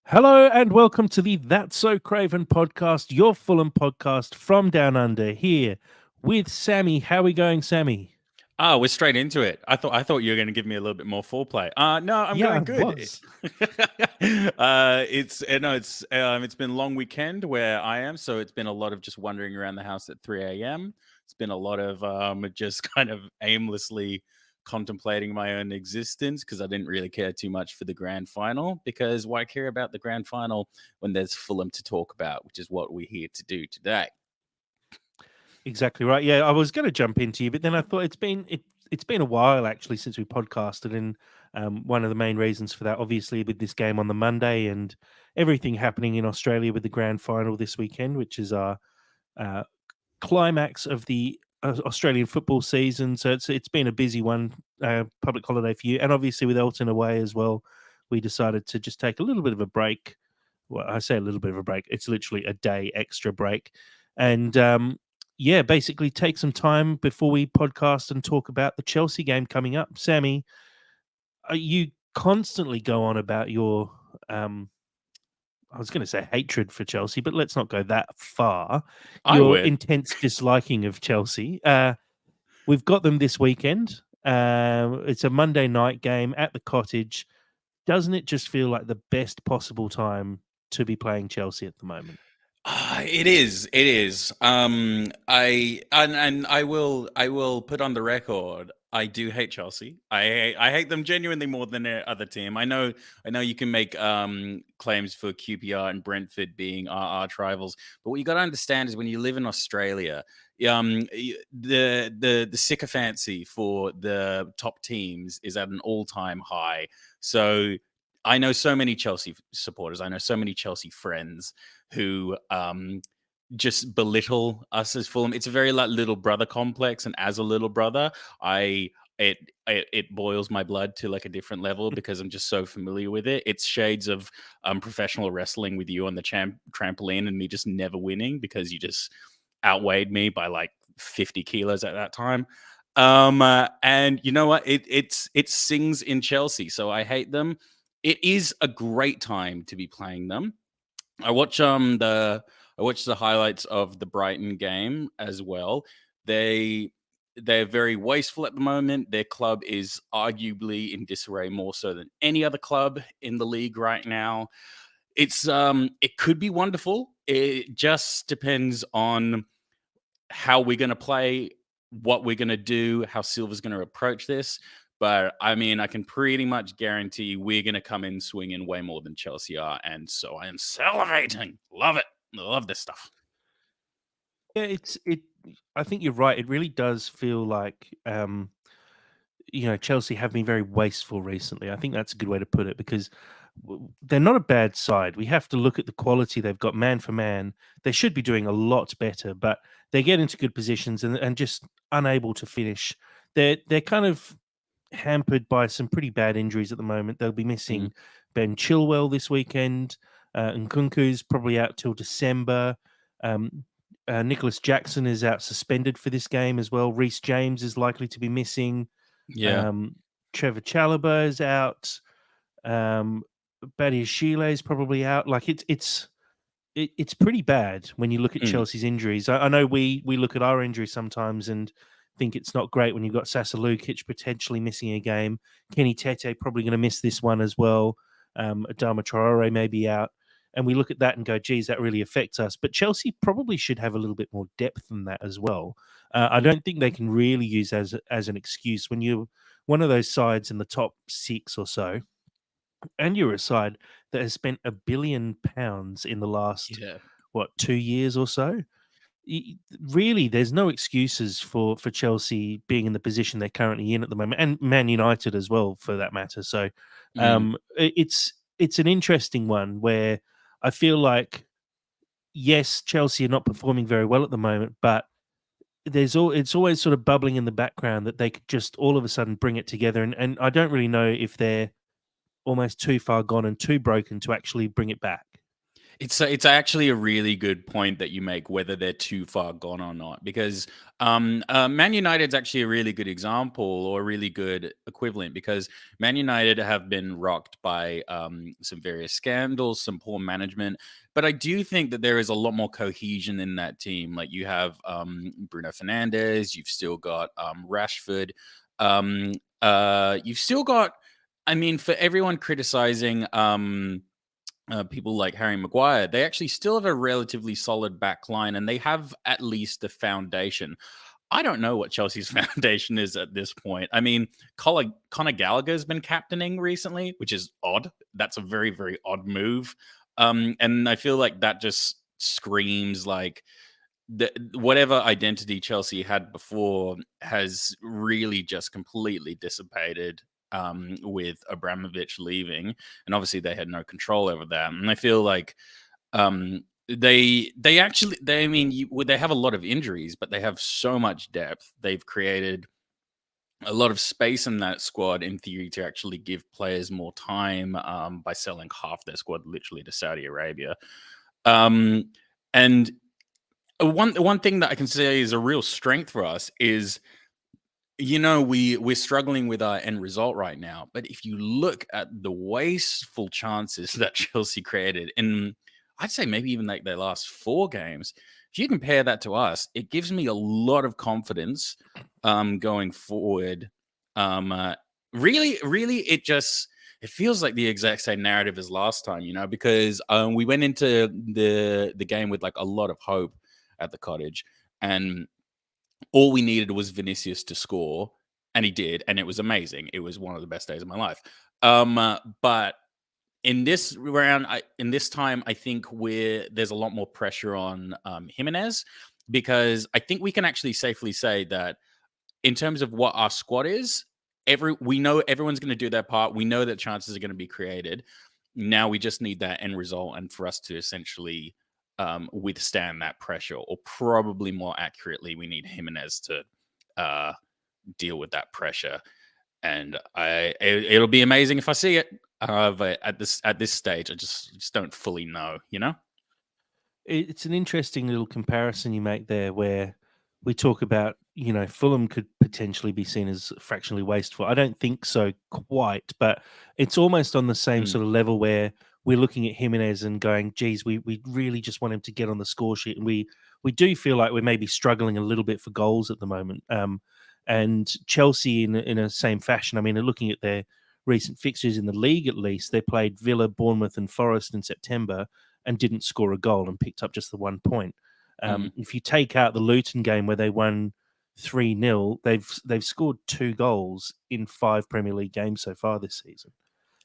Hello and welcome to the That's So Craven podcast, your Fulham podcast from Down Under, here with Sammy. How are we going, Sammy? Oh, we're straight into it. I thought you were going to give me a little bit more foreplay. No, I'm Yeah, I going good. was. It's been a long weekend where I am, so it's been a lot of just wandering around the house at 3 a.m. It's been a lot of just kind of aimlessly contemplating my own existence because I didn't really care too much for the grand final. Because why care about the grand final when there's Fulham to talk about, which is what we're here to do today. Exactly right. Yeah, I was going to jump into you, but then I thought it's been a while actually since we podcasted, and one of the main reasons for that, obviously, with this game on the Monday and everything happening in Australia with the grand final this weekend, which is our uh, climax of the Australian football season. So it's been a busy one, public holiday for you, and obviously with Elton away as well, we decided to just take a little bit of a break. Well, I say a little bit of a break; it's literally a day extra break, and yeah, basically take some time before we podcast and talk about the Chelsea game coming up. Sammy, you constantly go on about your I was going to say hatred for Chelsea, but let's not go that far. I Your would. intense disliking of Chelsea. We've got them this weekend. It's a Monday night game at the Cottage. Doesn't it just feel like the best possible time to be playing Chelsea at the moment? It is. It is. And I will put on the record. I do hate Chelsea. I hate them genuinely more than their other team. I know you can make claims for QPR and Brentford being our arch rivals, but what you got to understand is when you live in Australia, the sycophancy for the top teams is at an all-time high. So I know so many Chelsea supporters. I know so many Chelsea friends who just belittle us as Fulham. It's a very like little brother complex, and as a little brother, I it boils my blood to like a different level because I'm just so familiar with it. It's shades of professional wrestling with you on the trampoline and me just never winning because you just outweighed me by like 50 kilos at that time. And you know what? It sings in Chelsea, so I hate them. It is a great time to be playing them. I watch I watched the highlights of the Brighton game as well. They they're very wasteful at the moment. Their club is arguably in disarray more so than any other club in the league right now. It could be wonderful. It just depends on how we're going to play, what we're going to do, how Silva's going to approach this. But I mean, I can pretty much guarantee we're going to come in swinging way more than Chelsea are. And so I am salivating. Love it. Love this stuff. Yeah, it. I think you're right. It really does feel like Chelsea have been very wasteful recently. I think that's a good way to put it because they're not a bad side. We have to look at the quality they've got man for man. They should be doing a lot better, but they get into good positions and just unable to finish. They're kind of hampered by some pretty bad injuries at the moment. They'll be Mm. missing Ben Chilwell this weekend, and Nkunku's probably out till December. Um, Nicholas Jackson is out suspended for this game as well. Reece James is likely to be missing. Yeah. Um, Trevor Chalobah is out. Badiashile is probably out. Like it's pretty bad when you look at Mm. Chelsea's injuries. I know we look at our injuries sometimes and think it's not great when you've got Sasa Lukic potentially missing a game. Kenny Tete probably going to miss this one as well. Adama Traore may be out. And we look at that and go, geez, that really affects us. But Chelsea probably should have a little bit more depth than that as well. I don't think they can really use as an excuse when you're one of those sides in the top six or so, and you're a side that has spent £1 billion in the last Yeah. 2 years or so. Really, there's no excuses for Chelsea being in the position they're currently in at the moment, and Man United as well, for that matter. So, Mm. it's an interesting one where I feel like yes, Chelsea are not performing very well at the moment, but it's always sort of bubbling in the background that they could just all of a sudden bring it together, and I don't really know if they're almost too far gone and too broken to actually bring it back. It's actually a really good point that you make, whether they're too far gone or not, because Man United's actually a really good example or a really good equivalent, because Man United have been rocked by some various scandals, some poor management, but I do think that there is a lot more cohesion in that team. Like you have Bruno Fernandes, you've still got Rashford, um, you've still got. I mean, for everyone criticizing. People like Harry Maguire, they actually still have a relatively solid back line, and they have at least a foundation. I don't know what Chelsea's foundation is at this point. I mean, Conor Gallagher's been captaining recently, which is odd. That's a very, very odd move. And I feel like that just screams like whatever identity Chelsea had before has really just completely dissipated with Abramovich leaving, and obviously they had no control over that. And I feel like they actually they I mean they have a lot of injuries, but they have so much depth. They've created a lot of space in that squad in theory to actually give players more time by selling half their squad literally to Saudi Arabia. Um, and one thing that I can say is a real strength for us is, we're struggling with our end result right now. But if you look at the wasteful chances that Chelsea created in, I'd say maybe even like their last four games, if you compare that to us, it gives me a lot of confidence going forward. Really, really, it feels like the exact same narrative as last time, because we went into the game with like a lot of hope at the Cottage, and all we needed was Vinicius to score, and he did, and it was amazing. It was one of the best days of my life. But in this round, in this time, I think there's a lot more pressure on Jimenez, because I think we can actually safely say that in terms of what our squad is, we know everyone's going to do their part. We know that chances are going to be created. Now we just need that end result, and for us to essentially withstand that pressure, or probably more accurately, we need Jimenez to uh, deal with that pressure. And it'll be amazing if I see it. But at this stage, I just don't fully know. It's an interesting little comparison you make there, where we talk about, Fulham could potentially be seen as fractionally wasteful. I don't think so quite, but it's almost on the same Mm, sort of level where we're looking at Jimenez and going, geez, we really just want him to get on the score sheet. And we do feel like we're maybe struggling a little bit for goals at the moment. And Chelsea in a same fashion. I mean, looking at their recent fixtures in the league, at least, they played Villa, Bournemouth, and Forest in September and didn't score a goal and picked up just the 1 point. mm. If you take out the Luton game where they won 3-0, they've scored 2 goals in 5 Premier League games so far this season.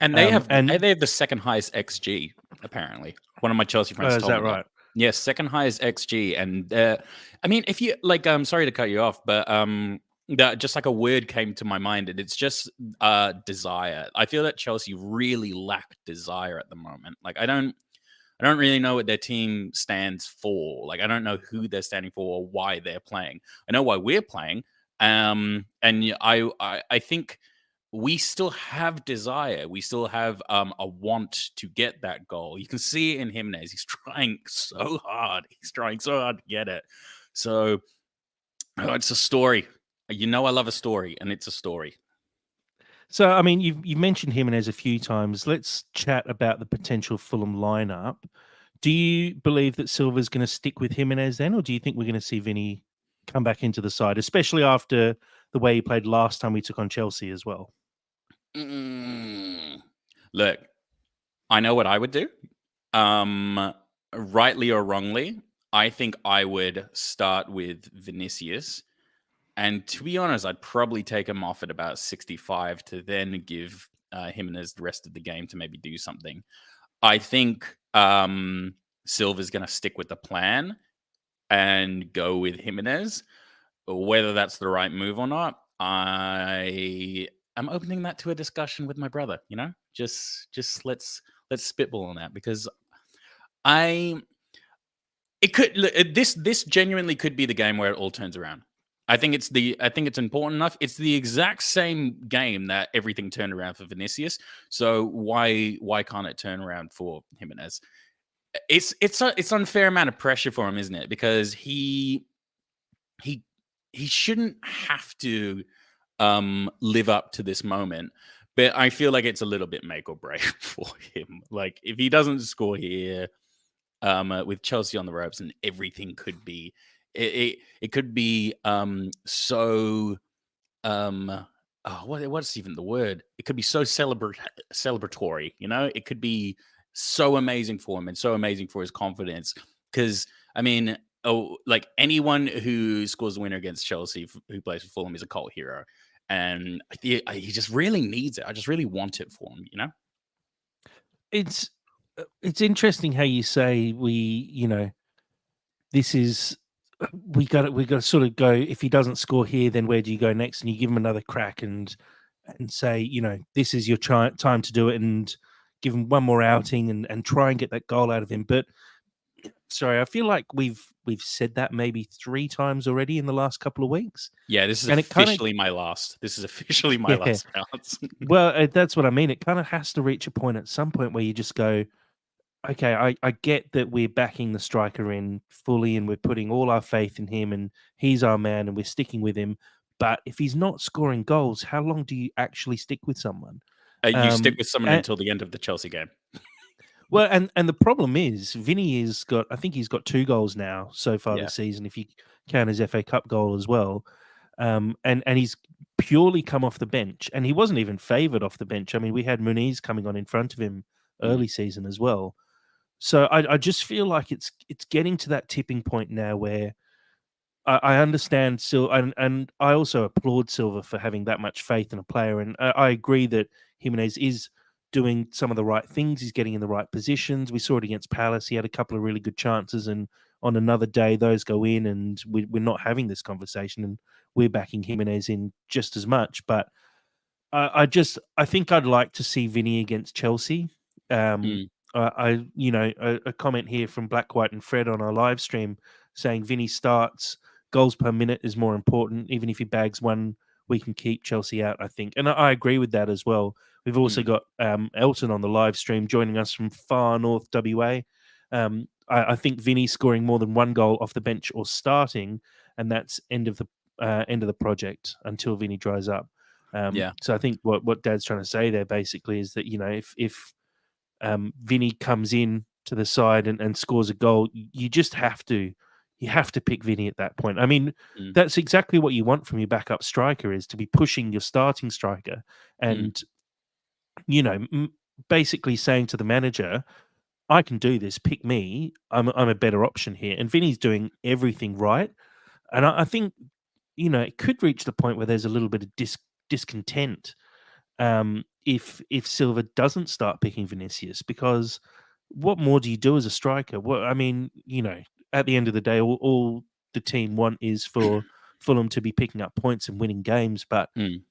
And And they have the second highest XG, apparently. One of my Chelsea friends is told that me that. right? Yes, second highest XG. And I mean, if you like, sorry to cut you off, but that just like a word came to my mind, and it's just desire. I feel that Chelsea really lack desire at the moment. Like I don't really know what their team stands for. Like I don't know who they're standing for or why they're playing. I know why we're playing. And I think we still have desire. We still have a want to get that goal. You can see it in Jimenez. He's trying so hard. He's trying so hard to get it. So it's a story. I love a story, and it's a story. So, I mean, you've mentioned Jimenez a few times. Let's chat about the potential Fulham lineup. Do you believe that Silva's going to stick with Jimenez then, or do you think we're going to see Vinny come back into the side, especially after the way he played last time we took on Chelsea as well? Mm. Look, I know what I would do. Um, Rightly or wrongly, I think I would start with Vinicius. And to be honest, I'd probably take him off at about 65 to then give Jimenez the rest of the game to maybe do something. I think Silva's going to stick with the plan and go with Jimenez. Whether that's the right move or not, I am opening that to a discussion with my brother. Just let's spitball on that, because I it could this genuinely could be the game where it all turns around. I think it's important enough. It's the exact same game that everything turned around for Vinicius. So why can't it turn around for Jimenez? it's unfair amount of pressure for him, isn't it? Because he he shouldn't have to live up to this moment. But I feel like it's a little bit make or break for him. Like if he doesn't score here, with Chelsea on the ropes, and everything could be it could be so what's even the word? It could be so celebratory, you know? It could be so amazing for him and so amazing for his confidence. Because I mean, like anyone who scores a winner against Chelsea, who plays for Fulham, is a cult hero, and he just really needs it. I just really want it for him, you know? It's it's interesting how you say this is we got to sort of go. If he doesn't score here, then where do you go next? And you give him another crack and say, this is your time to do it, and give him one more outing and try and get that goal out of him. But sorry, I feel like we've said that maybe 3 times already in the last couple of weeks, Yeah, this is and it kind of officially my last. This is officially my yeah. last bounce. Well, that's what I mean. It kind of has to reach a point at some point where you just go, okay, I get that we're backing the striker in fully and we're putting all our faith in him and he's our man and we're sticking with him. But if he's not scoring goals, how long do you actually stick with someone? You stick with someone And, until the end of the Chelsea game. well, and the problem is Vinny has got, I think he's got 2 goals now so far Yeah. this season, if you count his FA Cup goal as well. And he's purely come off the bench, and he wasn't even favoured off the bench. I mean, we had Muniz coming on in front of him Mm, early season as well. So I just feel like it's getting to that tipping point now where I understand and I also applaud Silva for having that much faith in a player, and I agree that Jimenez is doing some of the right things. He's getting in the right positions. We saw it against Palace. He had a couple of really good chances, and on another day, those go in, and we're not having this conversation, and we're backing Jimenez in just as much. But I think I'd like to see Vinny against Chelsea. Um, mm, a comment here from Black, White, and Fred on our live stream saying Vinny starts, goals per minute is more important. Even if he bags one, we can keep Chelsea out, I think. And I agree with that as well. We've also mm, got Elton on the live stream joining us from far north WA. I think Vinny scoring more than 1 goal off the bench or starting, and that's end of the project until Vinny dries up. yeah. So I think what Dad's trying to say there basically is that if Vinny comes in to the side and scores a goal, you have to pick Vinny at that point. I mean, Mm, that's exactly what you want from your backup striker is to be pushing your starting striker mm, and basically saying to the manager, "I can do this. Pick me. I'm a better option here." And Vinny's doing everything right, and I think it could reach the point where there's a little bit of discontent if Silva doesn't start picking Vinicius, because what more do you do as a striker? Well, I mean, at the end of the day, all the team want is for Fulham to be picking up points and winning games. But mm.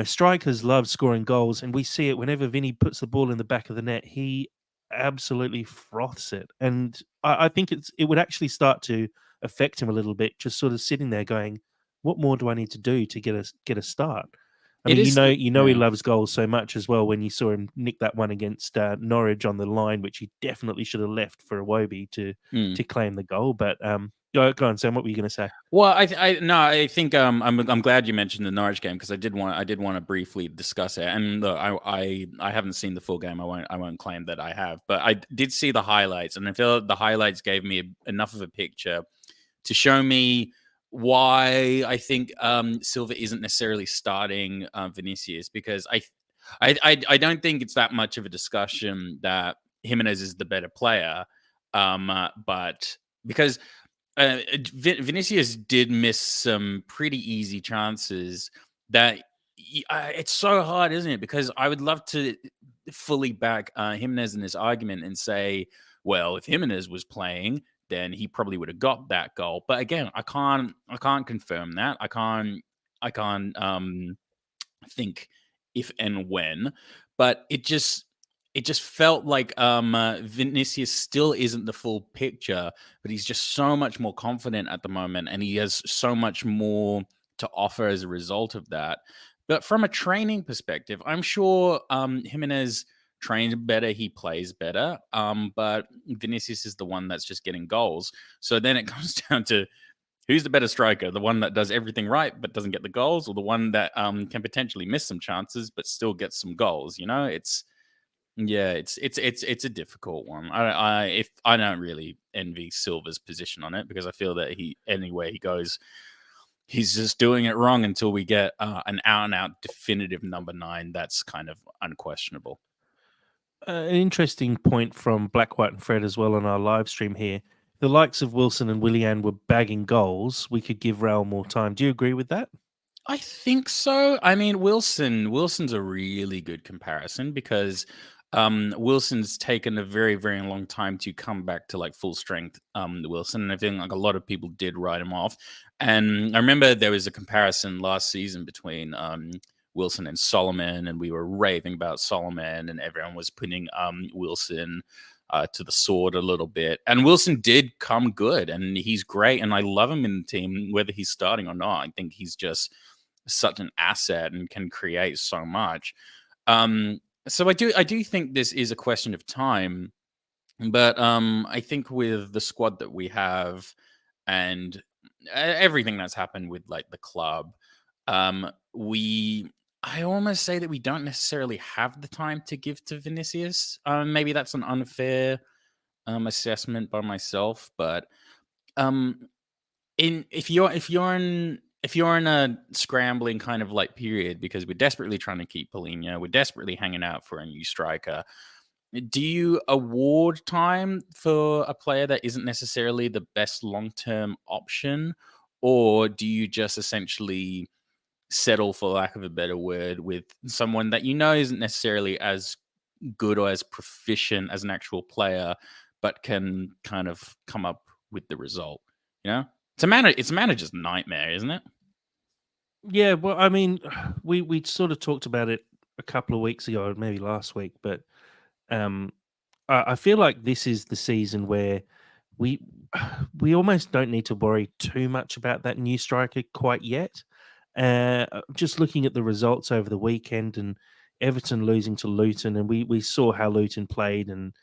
strikers love scoring goals, and we see it whenever Vinny puts the ball in the back of the net. He absolutely froths it, and I think it would actually start to affect him a little bit, just sort of sitting there going, "What more do I need to do to get a start?" I It mean, is, he yeah. loves goals so much as well. When you saw him nick that one against Norwich on the line, which he definitely should have left for Iwobi Mm. to claim the goal. But go on, Sam. What were you going to say? Well, no, I think I'm glad you mentioned the Norwich game because I did want to briefly discuss it. And look, I haven't seen the full game. I won't claim that I have, but I did see the highlights, and I feel like the highlights gave me enough of a picture to show me why I think Silva isn't necessarily starting Vinicius, because I don't think it's that much of a discussion that Jimenez is the better player, but because Vinicius did miss some pretty easy chances that it's so hard, isn't it? Because I would love to fully back Jimenez in this argument and say, well, if Jimenez was playing, then he probably would have got that goal. But again, I can't confirm that. I can't think if and when, but it just felt like Vinicius still isn't the full picture, but he's just so much more confident at the moment, and he has so much more to offer as a result of that. But from a training perspective, I'm sure Jimenez trains better, he plays better. But Vinicius is the one that's just getting goals. So then it comes down to who's the better striker, the one that does everything right but doesn't get the goals, or the one that can potentially miss some chances but still gets some goals. It's a difficult one. I don't really envy Silva's position on it, because I feel that anywhere he goes, he's just doing it wrong until we get an out and out definitive number 9 that's kind of unquestionable. An interesting point from Black, White, and Fred as well on our live stream here. The likes of Wilson and Willian were bagging goals. We could give Raul more time. Do you agree with that? I think so. I mean, Wilson's a really good comparison, because Wilson's taken a very, very long time to come back to like full strength. Wilson, and I think like a lot of people did write him off. And I remember there was a comparison last season between Wilson and Solomon, and we were raving about Solomon, and everyone was putting Wilson to the sword a little bit. And Wilson did come good, and he's great, and I love him in the team, whether he's starting or not. I think he's just such an asset and can create so much. So I do think this is a question of time, but I think with the squad that we have and everything that's happened with like the club, we I almost say that we don't necessarily have the time to give to Vinicius. Maybe that's an unfair assessment by myself, but um, if you're in a scrambling kind of like period, because we're desperately trying to keep Paulinho, we're desperately hanging out for a new striker, do you award time for a player that isn't necessarily the best long-term option, or do you just essentially settle, for lack of a better word, with someone that you know isn't necessarily as good or as proficient as an actual player, but can kind of come up with the result? It's a manager's nightmare, isn't it? Yeah, well, I mean, we sort of talked about it a couple of weeks ago, or maybe last week, but um, I feel like this is the season where we we almost don't need to worry too much about that new striker quite yet. Just looking at the results over the weekend and Everton losing to Luton, and we saw how Luton played, and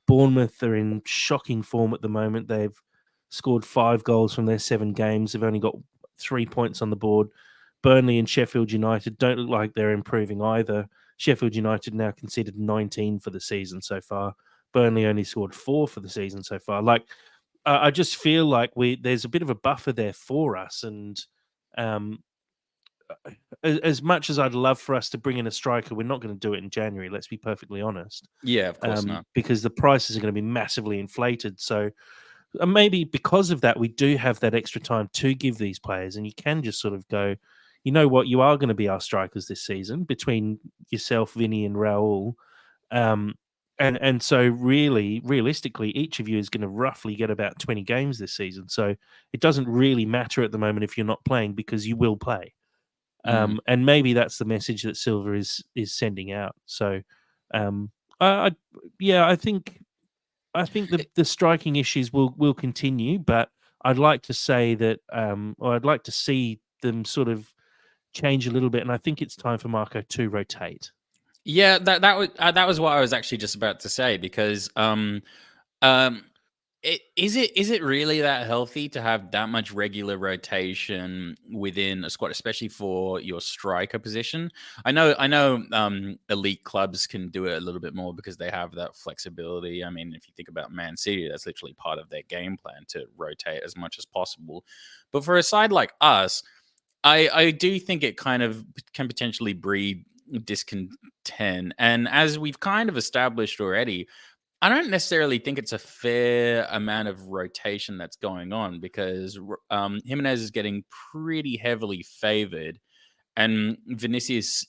Bournemouth are in shocking form at the moment. They've scored 5 goals from their 7 games. They've only got 3 points on the board. Burnley and Sheffield United don't look like they're improving either. Sheffield United now conceded 19 for the season so far. Burnley only scored 4 for the season so far. Like, I just feel like there's a bit of a buffer there for us, and um, as much as I'd love for us to bring in a striker, we're not going to do it in January. Let's be perfectly honest, Yeah, of course not. because the prices are going to be massively inflated. So maybe because of that, we do have that extra time to give these players, and you can just sort of go, you know what, you are going to be our strikers this season between yourself, Vinny, and Raul. Um, and so really, realistically, each of you is going to roughly get about 20 games this season. So it doesn't really matter at the moment if you're not playing, because you will play. Mm. And maybe that's the message that Silver is sending out. So, um, I yeah, I think the striking issues will continue, but I'd like to say that, or I'd like to see them sort of change a little bit, and I think it's time for Marco to rotate. Yeah, that was what I was actually just about to say, because um is it really that healthy to have that much regular rotation within a squad, especially for your striker position? I know elite clubs can do it a little bit more because they have that flexibility. I mean, if you think about Man City, that's literally part of their game plan to rotate as much as possible. But for a side like us, I do think it kind of can potentially breed discontent. And as we've kind of established already, I don't necessarily think it's a fair amount of rotation that's going on, because Jimenez is getting pretty heavily favored, and Vinicius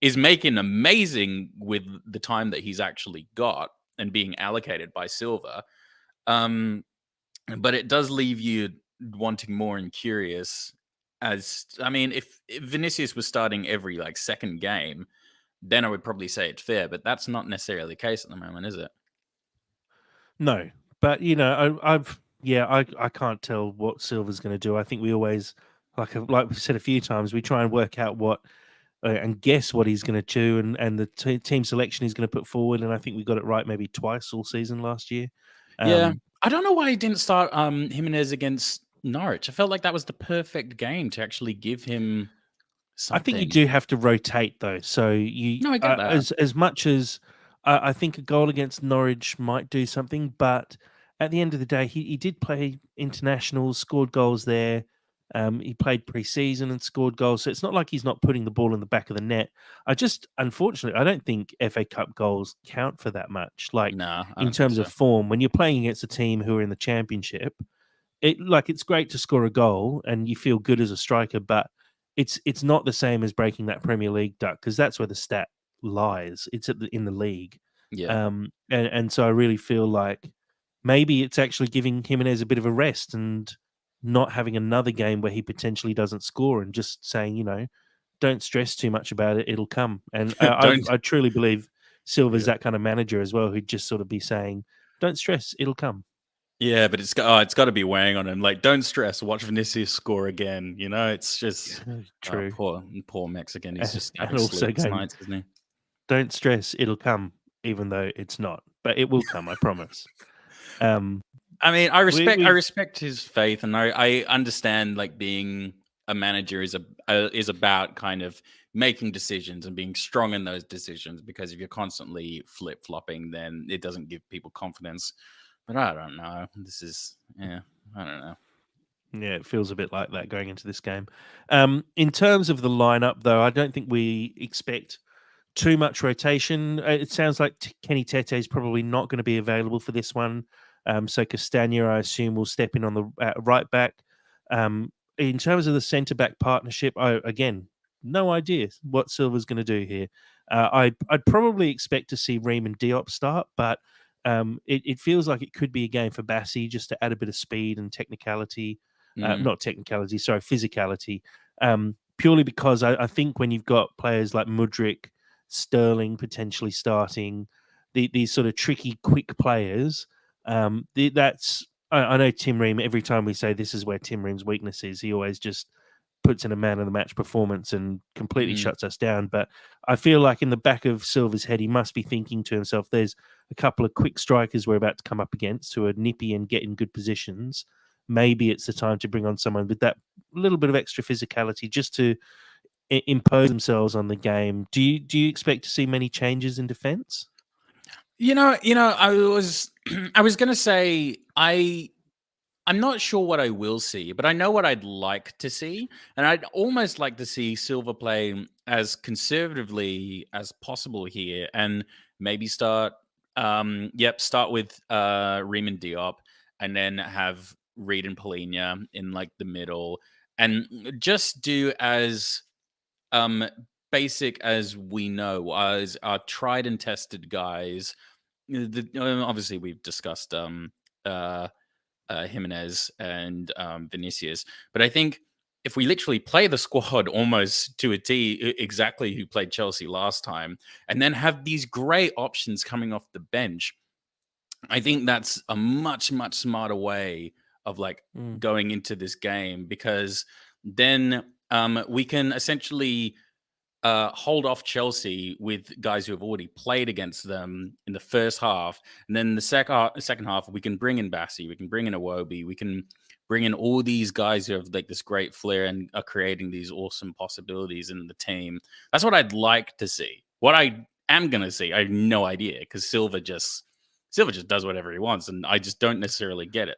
is making amazing with the time that he's actually got and being allocated by Silva. Um, but it does leave you wanting more and curious. As I mean, if Vinicius was starting every like second game, then I would probably say it's fair. But that's not necessarily the case at the moment, is it? No, but I've yeah, I can't tell what Silver's going to do. I think we always, like we've said a few times, we try and work out what and guess what he's going to do, and the team selection he's going to put forward. And I think we got it right maybe twice all season last year. Yeah. I don't know why he didn't start Jimenez against Norwich. I felt like that was the perfect game to actually give him I think you something. do have to rotate though. So you, No, I get that. as much as I think a goal against Norwich might do something, but at the end of the day, he did play internationals, scored goals there. He played pre-season and scored goals, so it's not like he's not putting the ball in the back of the net. Unfortunately, I don't think FA Cup goals count for that much. Like No, I in don't think terms of so. form, when you're playing against a team who are in the Championship, it's great to score a goal and you feel good as a striker, but it's not the same as breaking that Premier League duck because that's where the stat lies. It's in the league, Yeah. and so I really feel like maybe it's actually giving Jimenez a bit of a rest and not having another game where he potentially doesn't score and just saying, don't stress too much about it, it'll come. And Don't. I truly believe Silva's Yeah. that kind of manager as well, who'd just sort of be saying, don't stress, it'll come. Yeah, but it's got to be weighing on him. Like, don't stress. Watch Vinicius score again. It's just True. poor Mexican. He's just having And also sleepless going, nights, isn't he? don't stress, it'll come, even though it's not, but it will come, I promise. Um, I mean, I we respect his faith, and I understand like being a manager is about kind of making decisions and being strong in those decisions. Because if you're constantly flip flopping, then it doesn't give people confidence. But I don't know. I don't know. Yeah, it feels a bit like that going into this game. In terms of the lineup, though, I don't think we expect too much rotation. It sounds like Kenny Tete is probably not going to be available for this one. So Castagna, I assume, will step in on the right back. In terms of the centre back partnership, again, no idea what Silva's going to do here. I'd probably expect to see Ream and Diop start, but it feels like it could be a game for Bassi just to add a bit of speed and technicality. Mm, Not technicality, sorry, physicality. Purely because I think when you've got players like Mudryk, Sterling potentially starting, these sort of tricky, quick players. I know Tim Ream. Every time we say this is where Tim Ream's weakness is, he always just puts in a man of the match performance and completely mm. shuts us down. But I feel like in the back of Silva's head, he must be thinking to himself, "There's a couple of quick strikers we're about to come up against who are nippy and get in good positions. Maybe it's the time to bring on someone with that little bit of extra physicality just to impose themselves on the game." Do you expect to see many changes in defense? I was I was gonna say I'm not sure what I will see, but I know what I'd like to see, and I'd almost like to see Silver play as conservatively as possible here, and maybe start with Riemann Diop, and then have Reed and Polina in like the middle, and just do as um basic as we know as our tried and tested guys. Obviously, we've discussed uh Jimenez and Vinicius. But I think if we literally play the squad almost to a T, exactly who played Chelsea last time, and then have these great options coming off the bench, I think that's a much, much smarter way of like Mm. going into this game, because then we can essentially hold off Chelsea with guys who have already played against them in the first half, and then the second half we can bring in Bassi, we can bring in Iwobi, we can bring in all these guys who have like this great flair and are creating these awesome possibilities in the team. That's what I'd like to see. What I am gonna see, I have no idea, because Silva just does whatever he wants, and I just don't necessarily get it.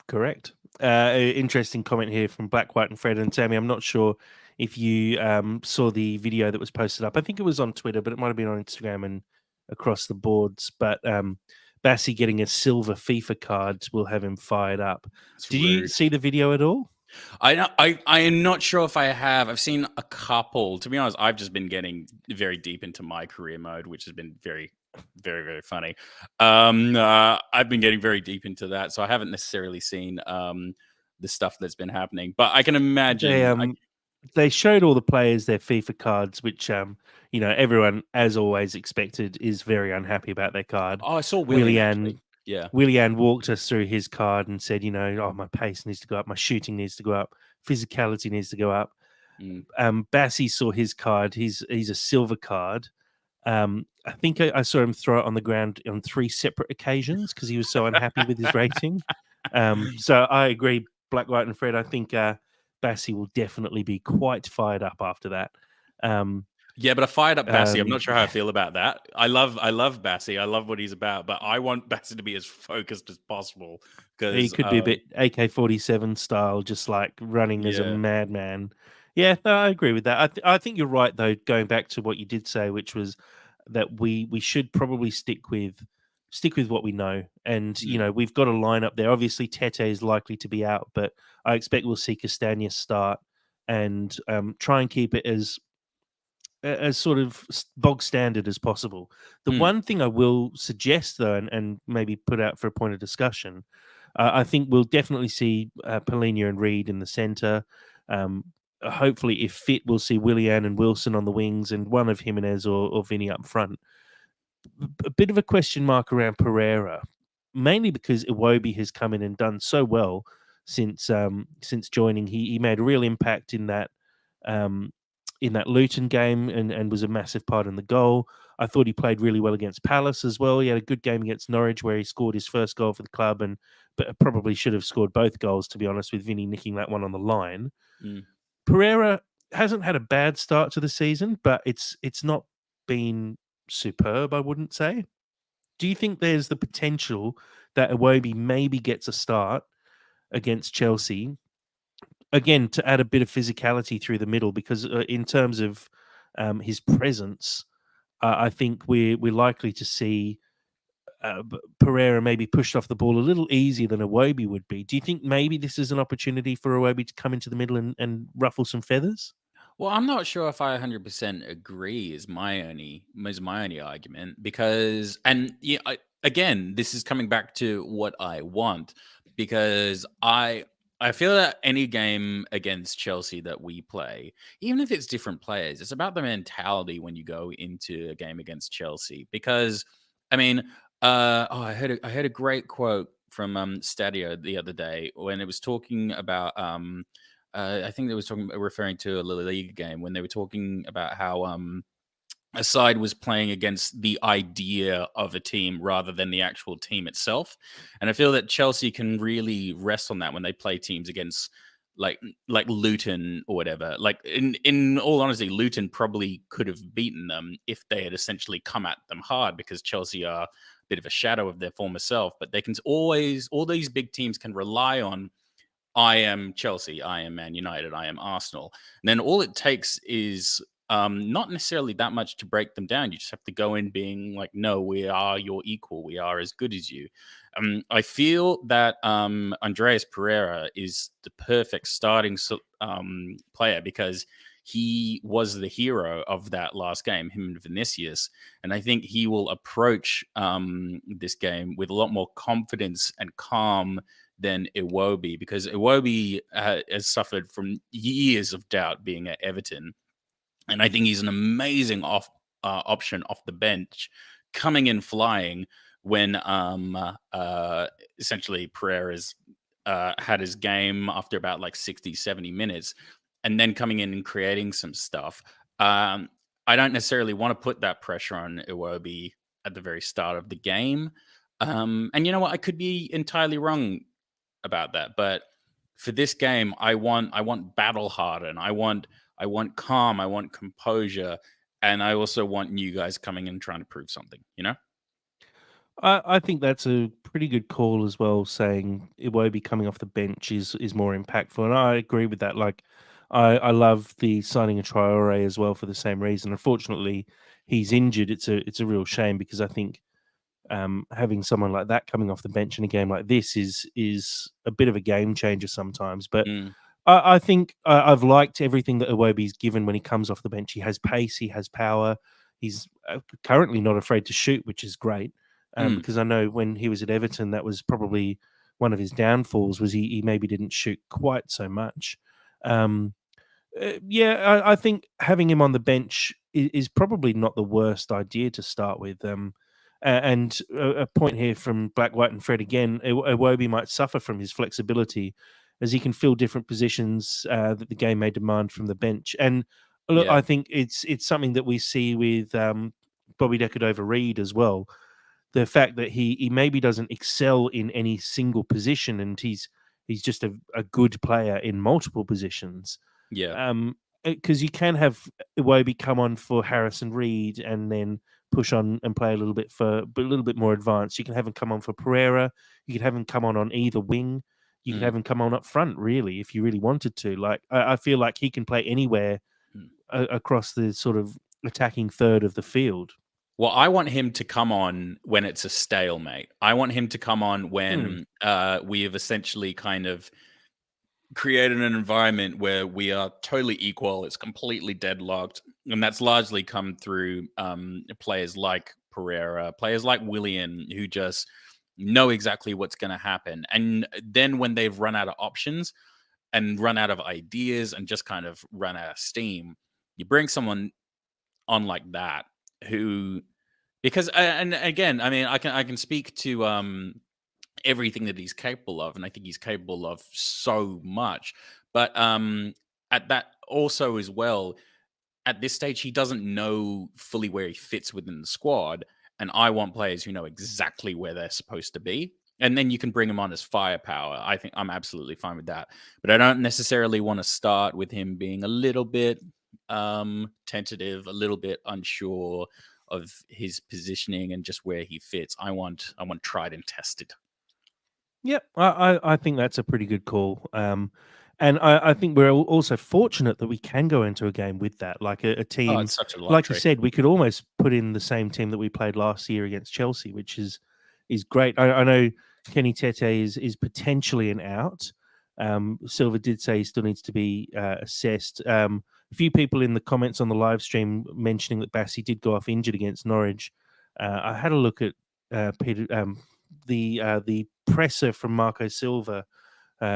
Correct. Interesting comment here from Black, White, and Fred and Tammy. I'm not sure if you saw the video that was posted up. I think it was on Twitter, but it might have been on Instagram and across the boards. But Bassi getting a silver FIFA card will have him fired up. It's Did you rude. see the video at all? I am not sure if I have. I've seen a couple. To be honest, I've just been getting very deep into my career mode, which has been very, very, very funny. I've been getting very deep into that, so I haven't necessarily seen the stuff that's been happening. But I can They imagine. they showed all the players their FIFA cards, which everyone, as always expected, is very unhappy about their card. Oh, I saw William actually. Willian Yeah. Willian walked us through his card and said, oh, my pace needs to go up, my shooting needs to go up, physicality needs to go up. Mm. Bassey saw his card. He's a silver card. I think I saw him throw it on the ground on 3 separate occasions because he was so unhappy with his rating. So I agree, Black, White, and Fred. I think Bassey will definitely be quite fired up after that. Um, Yeah, but a fired up Bassey, I'm not sure how I yeah, feel about that. I love Bassey. I love what he's about, but I want Bassey to be as focused as possible he because could be a bit AK-47 style, just like running as a yeah. madman. Yeah, no, I agree with that. I think you're right though. Going back to what you did say, which was that we should probably stick with what we know. And you Mm, know, we've got a lineup there. Obviously, Tete is likely to be out, but I expect we'll see Castagna start and try and keep it as sort of bog standard as possible. The mm, one thing I will suggest, though, and maybe put out for a point of discussion, I think we'll definitely see Polina and Reed in the centre. Hopefully, if fit, we'll see Willian and Wilson on the wings, and one of Jimenez or Vinny up front. A bit of a question mark around Pereira, mainly because Iwobi has come in and done so well since joining. He made a real impact um, in that Luton game and was a massive part in the goal. I thought he played really well against Palace as well. He had a good game against Norwich where he scored his first goal for the club and but probably should have scored both goals, to be honest, with Vinny nicking that one on the line. mm. Pereira hasn't had a bad start to the season, but it's not been superb, I wouldn't say. Do you think there's the potential that Iwobi maybe gets a start against Chelsea again to add a bit of physicality through the middle? Because in terms of his presence, I think we're likely to see Pereira maybe pushed off the ball a little easier than Iwobi would be. Do you think maybe this is an opportunity for Iwobi to come into the middle and ruffle some feathers? Well, I'm not sure if I 100% agree is my only argument because yeah, again, this is coming back to what I want because I feel that any game against Chelsea that we play, even if it's different players, it's about the mentality when you go into a game against Chelsea because I mean, I heard a great quote from Stadio the other day when it was talking about I think they was talking referring to a La Liga game when they were talking about how a side was playing against the idea of a team rather than the actual team itself. And I feel that Chelsea can really rest on that when they play teams against like like Luton or whatever. Like in all honesty, Luton probably could have beaten them if they had essentially come at them hard because Chelsea are a bit of a shadow of their former self. But they can always all these big teams can rely on I am Chelsea, I am Man United, I am Arsenal. And then all it takes is not necessarily that much to break them down. You just have to go in being like, no, we are your equal. We are as good as you. I feel that Andreas Pereira is the perfect starting player because he was the hero of that last game, him and Vinicius. And I think he will approach this game with a lot more confidence and calm than Iwobi because Iwobi has suffered from years of doubt being at Everton, and I think he's an amazing option off the bench, coming in flying when essentially Pereira's had his game after about like 60, 70 minutes, and then coming in and creating some stuff. I don't necessarily want to put that pressure on Iwobi at the very start of the game. And you know what? I could be entirely wrong about that. But for this game, I want battle hardened. I want calm. I want composure, and I also want new guys coming in trying to prove something. You know. I think that's a pretty good call as well, saying Iwobi coming off the bench is more impactful. And I agree with that. Like I love the signing of Traore as well for the same reason. Unfortunately, he's injured. It's a real shame because I think having someone like that coming off the bench in a game like this is a bit of a game changer sometimes. But Mm, I think I've liked everything that Iwobi's given when he comes off the bench. He has pace, he has power. He's currently not afraid to shoot, which is great. mm, Because I know when he was at Everton, that was probably one of his downfalls was he maybe didn't shoot quite so much. Um, yeah, I think having him on the bench is probably not the worst idea to start with. And a point here from Black, White, and Fred again. Iwobi might suffer from his flexibility, as he can fill different positions that the game may demand from the bench. And look, Yeah. I think it's something that we see with Bobby Decordova-Reid as well. The fact that he maybe doesn't excel in any single position, and he's just a good player in multiple positions. Yeah. Because you can have Iwobi come on for Harrison Reed and then push on and play a little bit but a little bit more advanced. You can have him come on for Pereira. You could have him come on either wing. You could Mm. have him come on up front, really, if you really wanted to. Like I feel like he can play anywhere Mm. across the sort of attacking third of the field. Well, I want him to come on when it's a stalemate. I want him to come on Hmm. when we have essentially kind of created an environment where we are totally equal. It's completely deadlocked, and that's largely come through players like Pereira, players like Willian, who just know exactly what's going to happen. And then when they've run out of options and run out of ideas and just kind of run out of steam, you bring someone on like that who, because and again, I mean, I can speak to everything that he's capable of, and I think he's capable of so much. But at that also as well, at this stage, he doesn't know fully where he fits within the squad, and I want players who know exactly where they're supposed to be. And then you can bring him on as firepower. I think I'm absolutely fine with that. But I don't necessarily want to start with him being a little bit tentative, a little bit unsure of his positioning and just where he fits. I want tried and tested. Yep, I think that's a pretty good call. And I think we're also fortunate that we can go into a game with that, like a Oh, team, it's such a like you luxury. said, we could almost put in the same team that we played last year against Chelsea, which is great. I know Kenny Tete is potentially an out. Silva did say he still needs to be assessed. A few people in the comments on the live stream mentioning that Bassi did go off injured against Norwich. I had a look at Peter. The presser from Marco Silva,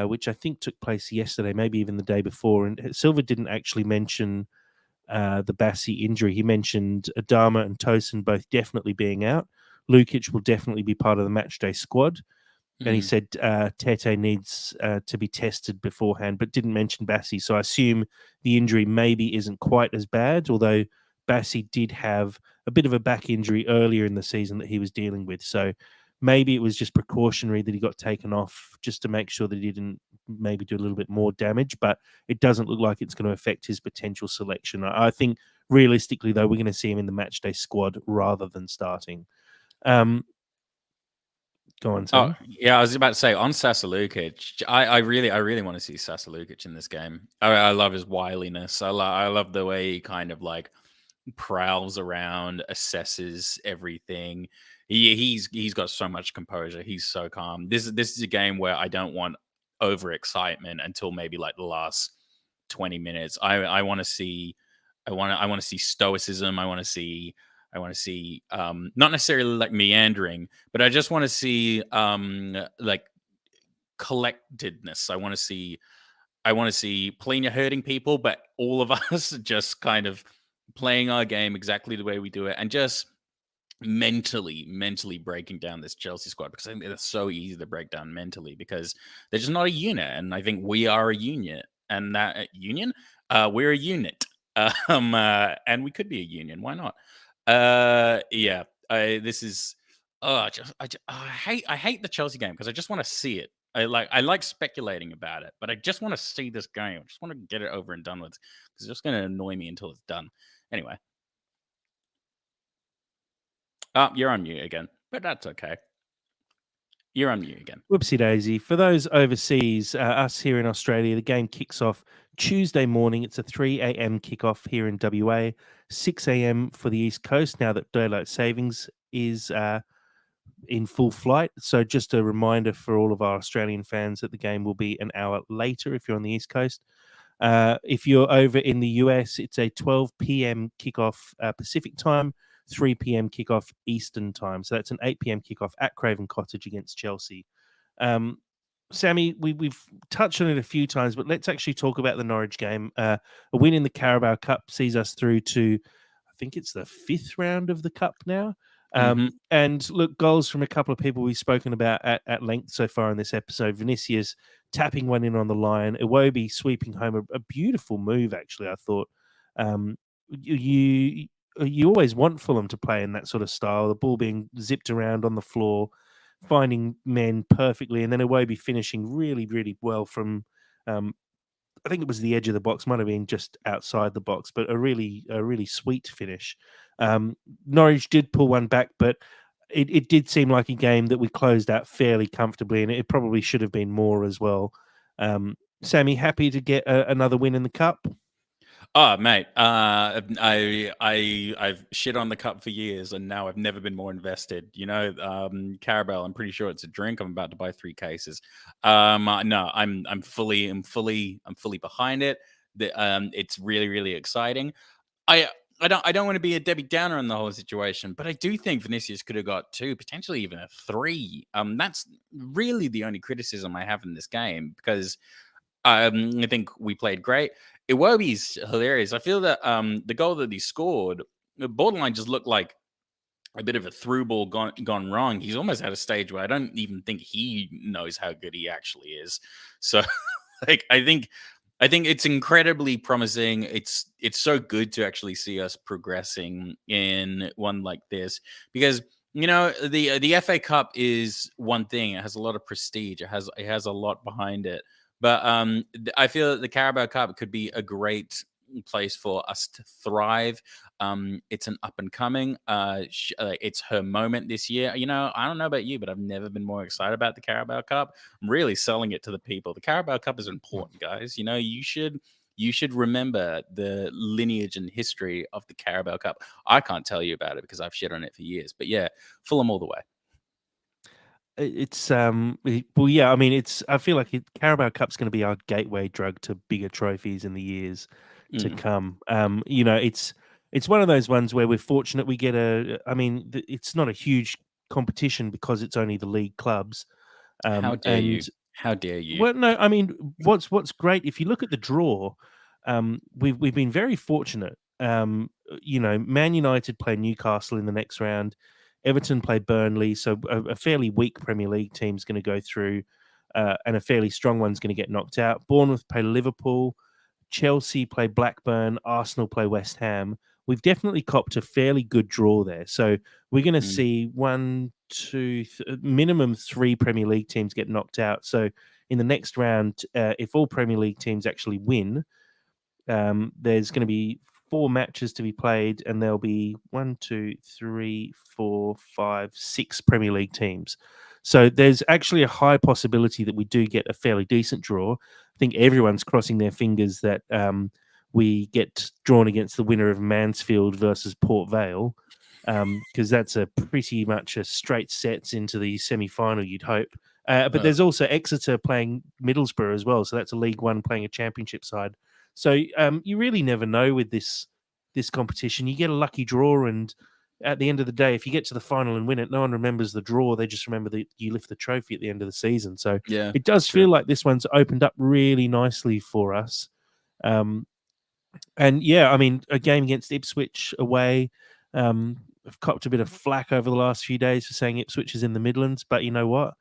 which I think took place yesterday, maybe even the day before. And Silva didn't actually mention the Bassi injury. He mentioned Adama and Tosin both definitely being out. Lukic will definitely be part of the matchday squad. And he Mm. said Tete needs to be tested beforehand, but didn't mention Bassi. So I assume the injury maybe isn't quite as bad, although Bassi did have a bit of a back injury earlier in the season that he was dealing with. So maybe it was just precautionary that he got taken off just to make sure that he didn't maybe do a little bit more damage, but it doesn't look like it's going to affect his potential selection. I think realistically, though, we're going to see him in the matchday squad rather than starting. Um, Go on, Oh Sammy. yeah, I was about to say on Sasa Lukic. I really want to see Sasa Lukic in this game. I love his wiliness. I love the way he kind of like prowls around, assesses everything. He's got so much composure. He's so calm. This is a game where I don't want overexcitement until maybe like the last 20 minutes. I want to see I want to see stoicism. I want to see not necessarily like meandering, but I just want to see like collectedness. I want to see Polina hurting people, but all of us just kind of playing our game exactly the way we do it, and just mentally breaking down this Chelsea squad, because I think it's so easy to break down mentally because they're just not a unit, and I think we are a unit, and that we're a unit, and we could be a union. Why not? Yeah, this is. Oh, I hate the Chelsea game because I just want to see it. I like speculating about it, but I just want to see this game. I just want to get it over and done with because it's just going to annoy me until it's done. Anyway, you're on mute again, but that's okay. You're on mute again. Whoopsie daisy. For those overseas, us here in Australia, the game kicks off Tuesday morning. It's a 3 a.m. kickoff here in WA, 6 a.m. for the East Coast now that daylight savings is in full flight. So, just a reminder for all of our Australian fans that the game will be an hour later if you're on the East Coast. If you're over in the US, it's a 12 p.m. kickoff Pacific time, 3 p.m. kickoff Eastern time. So that's an 8 p.m. kickoff at Craven Cottage against Chelsea. Sammy, we've touched on it a few times, but let's actually talk about the Norwich game. A win in the Carabao Cup sees us through to, I think it's the 5th round of the Cup now. Hmm. And look, goals from a couple of people we've spoken about at length so far in this episode. Vinicius tapping one in on the line. Iwobi sweeping home a beautiful move, actually, I thought. Um, you you always want Fulham to play in that sort of style, the ball being zipped around on the floor, finding men perfectly, and then Iwobi finishing really, really well from um, I think it was the edge of the box, might have been just outside the box, but a really sweet finish. Um, Norwich did pull one back, but it did seem like a game that we closed out fairly comfortably, and it probably should have been more as well. Sammy, happy to get another win in the cup? Oh, mate, I've shit on the cup for years, and now I've never been more invested. Carabao. I'm pretty sure it's a drink. I'm about to buy 3 cases. No, I'm fully behind it. It's really, really exciting. I, I don't want to be a Debbie Downer in the whole situation, but I do think Vinicius could have got 2, potentially even a 3. That's really the only criticism I have in this game because I think we played great. Iwobi's hilarious. I feel that the goal that he scored, borderline just looked like a bit of a through ball gone wrong. He's almost at a stage where I don't even think he knows how good he actually is. So, like, I think it's incredibly promising. It's so good to actually see us progressing in one like this because the FA Cup is one thing. It has a lot of prestige. It has a lot behind it. But I feel that the Carabao Cup could be a great place for us to thrive. It's an up and coming. It's her moment this year. I don't know about you, but I've never been more excited about the Carabao Cup. I'm really selling it to the people. The Carabao Cup is important, guys. You should remember the lineage and history of the Carabao Cup. I can't tell you about it because I've shit on it for years. But yeah, Fulham all the way. Well, yeah, I mean, I feel like Carabao Cup's going to be our gateway drug to bigger trophies in the years to Mm. come. It's one of those ones where we're fortunate we get I mean, it's not a huge competition because it's only the league clubs. How dare you? And How dare you? well, no, I mean, what's great if you look at the draw, we've been very fortunate. Man United play Newcastle in the next round. Everton play Burnley, so a fairly weak Premier League team's going to go through, and a fairly strong one's going to get knocked out. Bournemouth play Liverpool. Chelsea play Blackburn, Arsenal play West Ham. We've definitely copped a fairly good draw there. So we're going to Mm. see one, two, minimum 3 Premier League teams get knocked out. So in the next round, if all Premier League teams actually win, there's going to be 4 matches to be played, and there'll be 6 Premier League teams. So there's actually a high possibility that we do get a fairly decent draw. I think everyone's crossing their fingers that we get drawn against the winner of Mansfield versus Port Vale, because that's a pretty much a straight sets into the semi-final, you'd hope. But Uh, there's also Exeter playing Middlesbrough as well, so that's a League One playing a Championship side. So you really never know with this competition. You get a lucky draw, and at the end of the day, if you get to the final and win it, no one remembers the draw. They just remember that you lift the trophy at the end of the season. So yeah, it does true. feel like this one's opened up really nicely for us. Um, and yeah, I mean, a game against Ipswich away. I've copped a bit of flack over the last few days for saying Ipswich is in the Midlands, but you know what?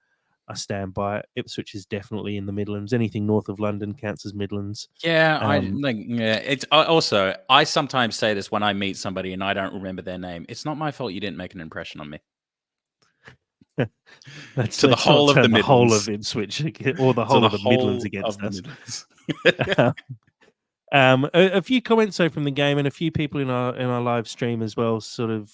I stand by it. Ipswich is definitely in the Midlands. Anything north of London counts as Midlands. Yeah, I Um, like. Yeah, it's also. I sometimes say this when I meet somebody and I don't remember their name. It's not my fault you didn't make an impression on me. To the let's not whole of the turn the whole of Midlands. Ipswich or the To whole the of the Midlands whole against of the us. Midlands. A few comments though from the game, and a few people in our live stream as well, sort of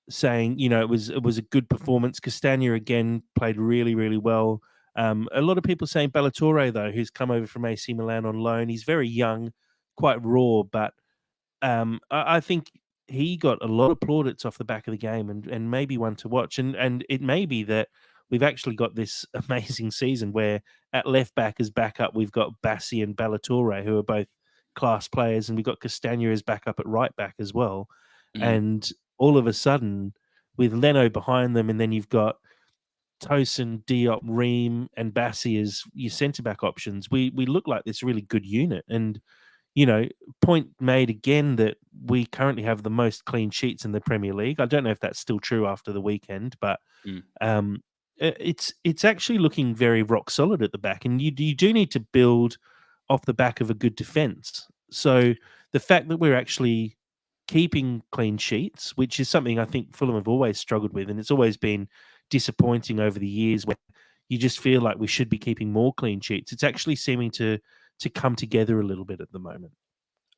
saying, it was a good performance. Castagna again played really, really well. A lot of people saying Ballatore though, who's come over from AC Milan on loan. He's very young, quite raw, but I think he got a lot of plaudits off the back of the game, and maybe one to watch. And it may be that we've actually got this amazing season where at left back as backup we've got Bassi and Ballatore, who are both class players, and we've got Castagna as backup at right back as well. Mm, And all of a sudden, with Leno behind them, and then you've got Tosin, Diop, Ream, and Bassi as your centre back options, we look like this really good unit. And point made again that we currently have the most clean sheets in the Premier League. I don't know if that's still true after the weekend, but Mm. um, it's actually looking very rock solid at the back, and you do need to build off the back of a good defence. So the fact that we're actually keeping clean sheets, which is something I think Fulham have always struggled with, and it's always been disappointing over the years, where you just feel like we should be keeping more clean sheets. It's actually seeming to come together a little bit at the moment.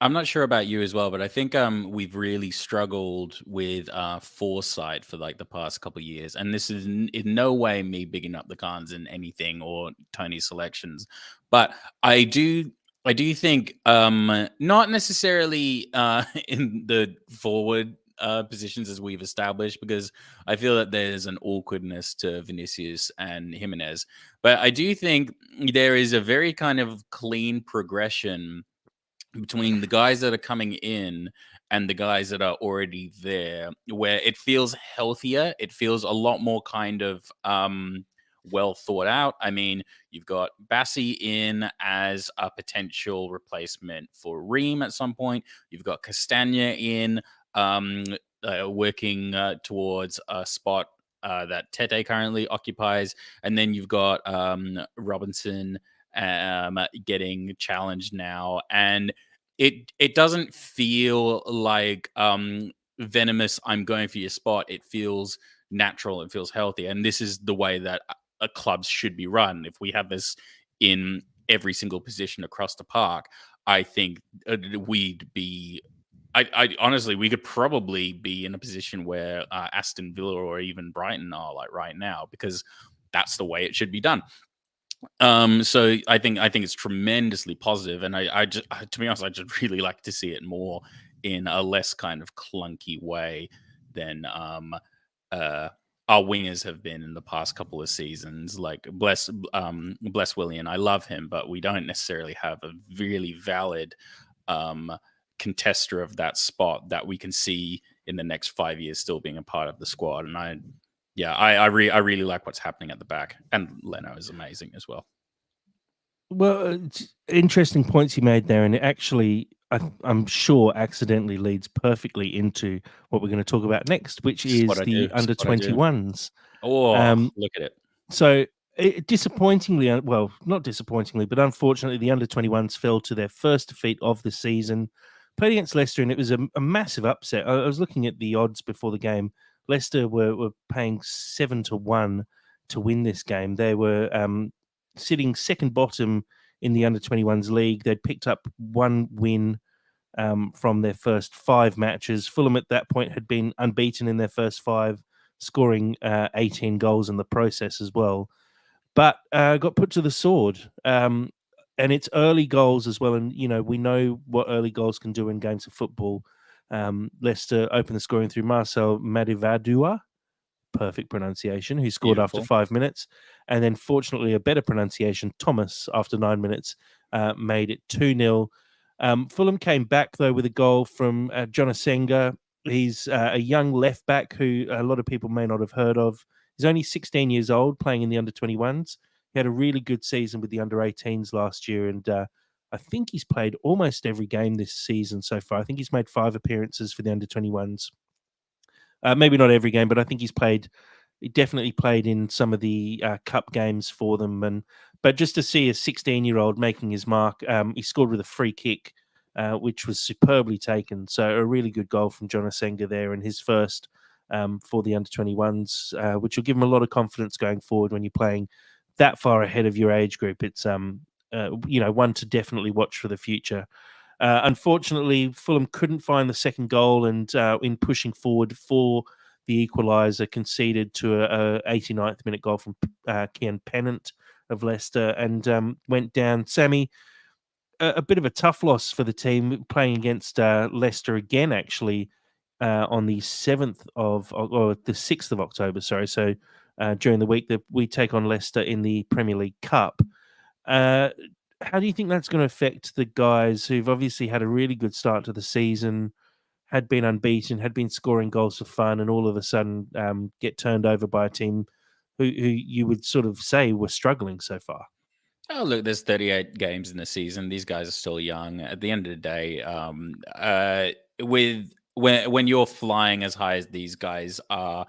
I'm not sure about you as well, but I think we've really struggled with foresight for like the past couple of years, and this is in no way me bigging up the Khans in anything or Tony's selections, but I do. I do think not necessarily in the forward positions as we've established, because I feel that there's an awkwardness to Vinicius and Jimenez, but I do think there is a very kind of clean progression between the guys that are coming in and the guys that are already there, where it feels healthier. It feels a lot more kind of well thought out. I mean, you've got Bassi in as a potential replacement for Ream at some point. You've got Castagna in, working towards a spot that Tete currently occupies. And then you've got Robinson getting challenged now, and it doesn't feel like venomous, I'm going for your spot. It feels natural, it feels healthy, and this is the way that a clubs should be run. If we have this in every single position across the park, I think we'd be I honestly, we could probably be in a position where Aston Villa or even Brighton are like right now, because that's the way it should be done. So I think it's tremendously positive, and I just to be honest, I just really like to see it more in a less kind of clunky way than uh our wingers have been in the past couple of seasons. Like bless Willian, I love him, but we don't necessarily have a really valid um contester of that spot that we can see in the next 5 years still being a part of the squad. And I really like what's happening at the back, and Leno is amazing as well. Well, it's interesting points you made there, and it actually, I'm sure, accidentally leads perfectly into what we're going to talk about next, which This is what is I do. the This is under what I do. 21s. Oh, Um, look at it. so, disappointingly, well, not disappointingly, but unfortunately, the under 21s fell to their first defeat of the season. Played against Leicester, and it was a massive upset. I was looking at the odds before the game. Leicester were paying 7-1 to win this game. They were sitting second bottom in the under 21s league. They'd picked up one win from their first 5 matches. Fulham at that point had been unbeaten in their first 5, scoring 18 goals in the process as well, but got put to the sword. And it's early goals as well. And, we know what early goals can do in games of football. Leicester opened the scoring through Marcel Madivadua, perfect pronunciation, who scored after Beautiful. 5 minutes. And then, fortunately, a better pronunciation, Thomas, after 9 minutes, made it 2-0. Fulham came back, though, with a goal from John Asenga. He's a young left back who a lot of people may not have heard of. He's only 16 years old, playing in the under 21s. He had a really good season with the under 18s last year, and I think he's played almost every game this season so far. I think he's made 5 appearances for the under 21s. Maybe not every game, but I think he definitely played in some of the cup games for them. But just to see a 16-year-old making his mark, he scored with a free kick, which was superbly taken. So a really good goal from John Asenga there, and his first for the under 21s, which will give him a lot of confidence going forward when you're playing that far ahead of your age group. It's one to definitely watch for the future. Unfortunately, Fulham couldn't find the second goal, and in pushing forward for the equaliser, conceded to a 89th minute goal from Kian Pennant of Leicester, and went down. Sammy, a bit of a tough loss for the team, playing against Leicester again, actually, on the 7th of, or the 6th of October, sorry. So during the week that we take on Leicester in the Premier League Cup. Uh, how do you think that's going to affect the guys who've obviously had a really good start to the season, had been unbeaten, had been scoring goals for fun, and all of a sudden get turned over by a team who you would sort of say were struggling so far? Oh, look, there's 38 games in the season. These guys are still young. At the end of the day, with when you're flying as high as these guys are,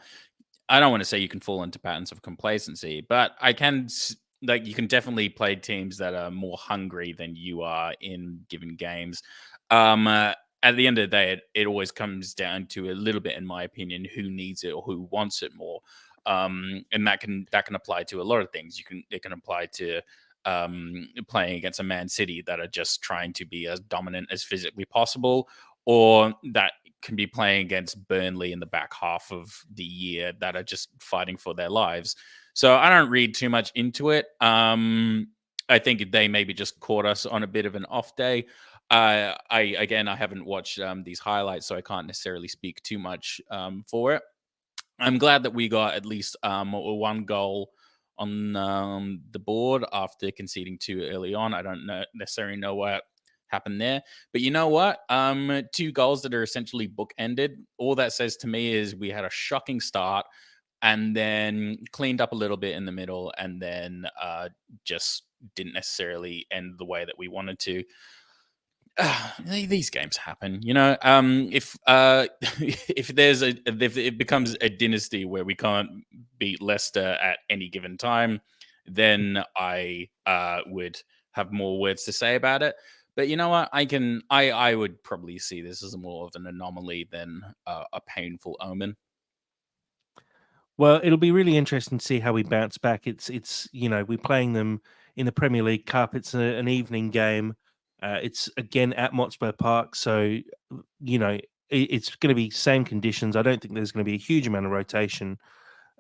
I don't want to say you can fall into patterns of complacency, but like you can definitely play teams that are more hungry than you are in given games. Um, uh, at the end of the day, it always comes down to a little bit, in my opinion, who needs it or who wants it more. And that can apply to a lot of things. It can apply to playing against a Man City that are just trying to be as dominant as physically possible, or that can be playing against Burnley in the back half of the year that are just fighting for their lives. So I don't read too much into it. I think they maybe just caught us on a bit of an off day. I haven't watched these highlights, so I can't necessarily speak too much for it. I'm glad that we got at least one goal on the board after conceding two early on. I don't necessarily know what happened there, but you know what? Two goals that are essentially bookended. All that says to me is we had a shocking start and then cleaned up a little bit in the middle, and then just didn't necessarily end the way that we wanted to. These games happen, you know. If if it becomes a dynasty where we can't beat Leicester at any given time, then I would have more words to say about it. But you know what? I would probably see this as more of an anomaly than a painful omen. Well, it'll be really interesting to see how we bounce back. We're playing them in the Premier League Cup. It's an evening game. It's again at Motspur Park, so it's going to be same conditions. I don't think there's going to be a huge amount of rotation.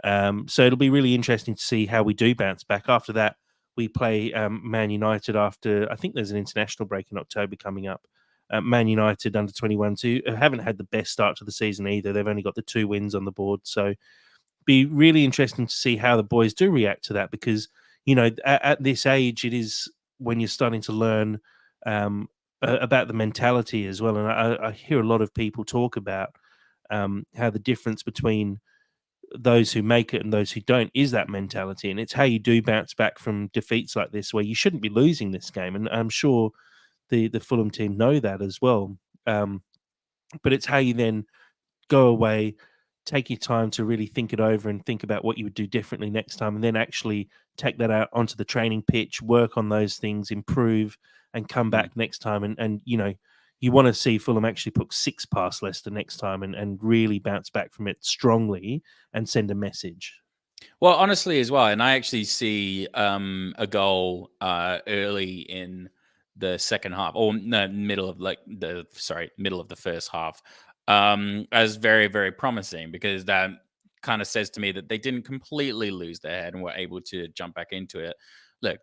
So it'll be really interesting to see how we do bounce back. After that, we play Man United. After I think there's an international break in October coming up. Man United under 21s who haven't had the best start to the season either. They've only got the 2 wins on the board, so be really interesting to see how the boys do react to that because at this age it is when you're starting to learn about the mentality as well. And I hear a lot of people talk about how the difference between those who make it and those who don't is that mentality, and it's how you do bounce back from defeats like this where you shouldn't be losing this game, and I'm sure the Fulham team know that as well. um, but it's how you then go away, take your time to really think it over and think about what you would do differently next time, and then actually take that out onto the training pitch, work on those things, improve, and come Mm. back next time. And you want to see Fulham actually put 6 past Leicester next time and really bounce back from it strongly and send a message. Well, honestly, as well, and I actually see a goal early in the second half, or no, middle of the first half, as very, very promising because that kind of says to me that they didn't completely lose their head and were able to jump back into it. Look,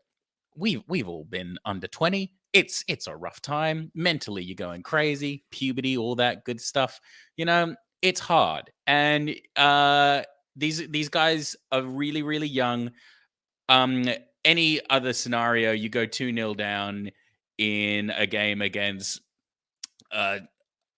we've all been under 20. It's a rough time. Mentally, you're going crazy, puberty, all that good stuff. You know, it's hard. And these guys are really, really young. Um, any other scenario, you go 2-0 down in a game against uh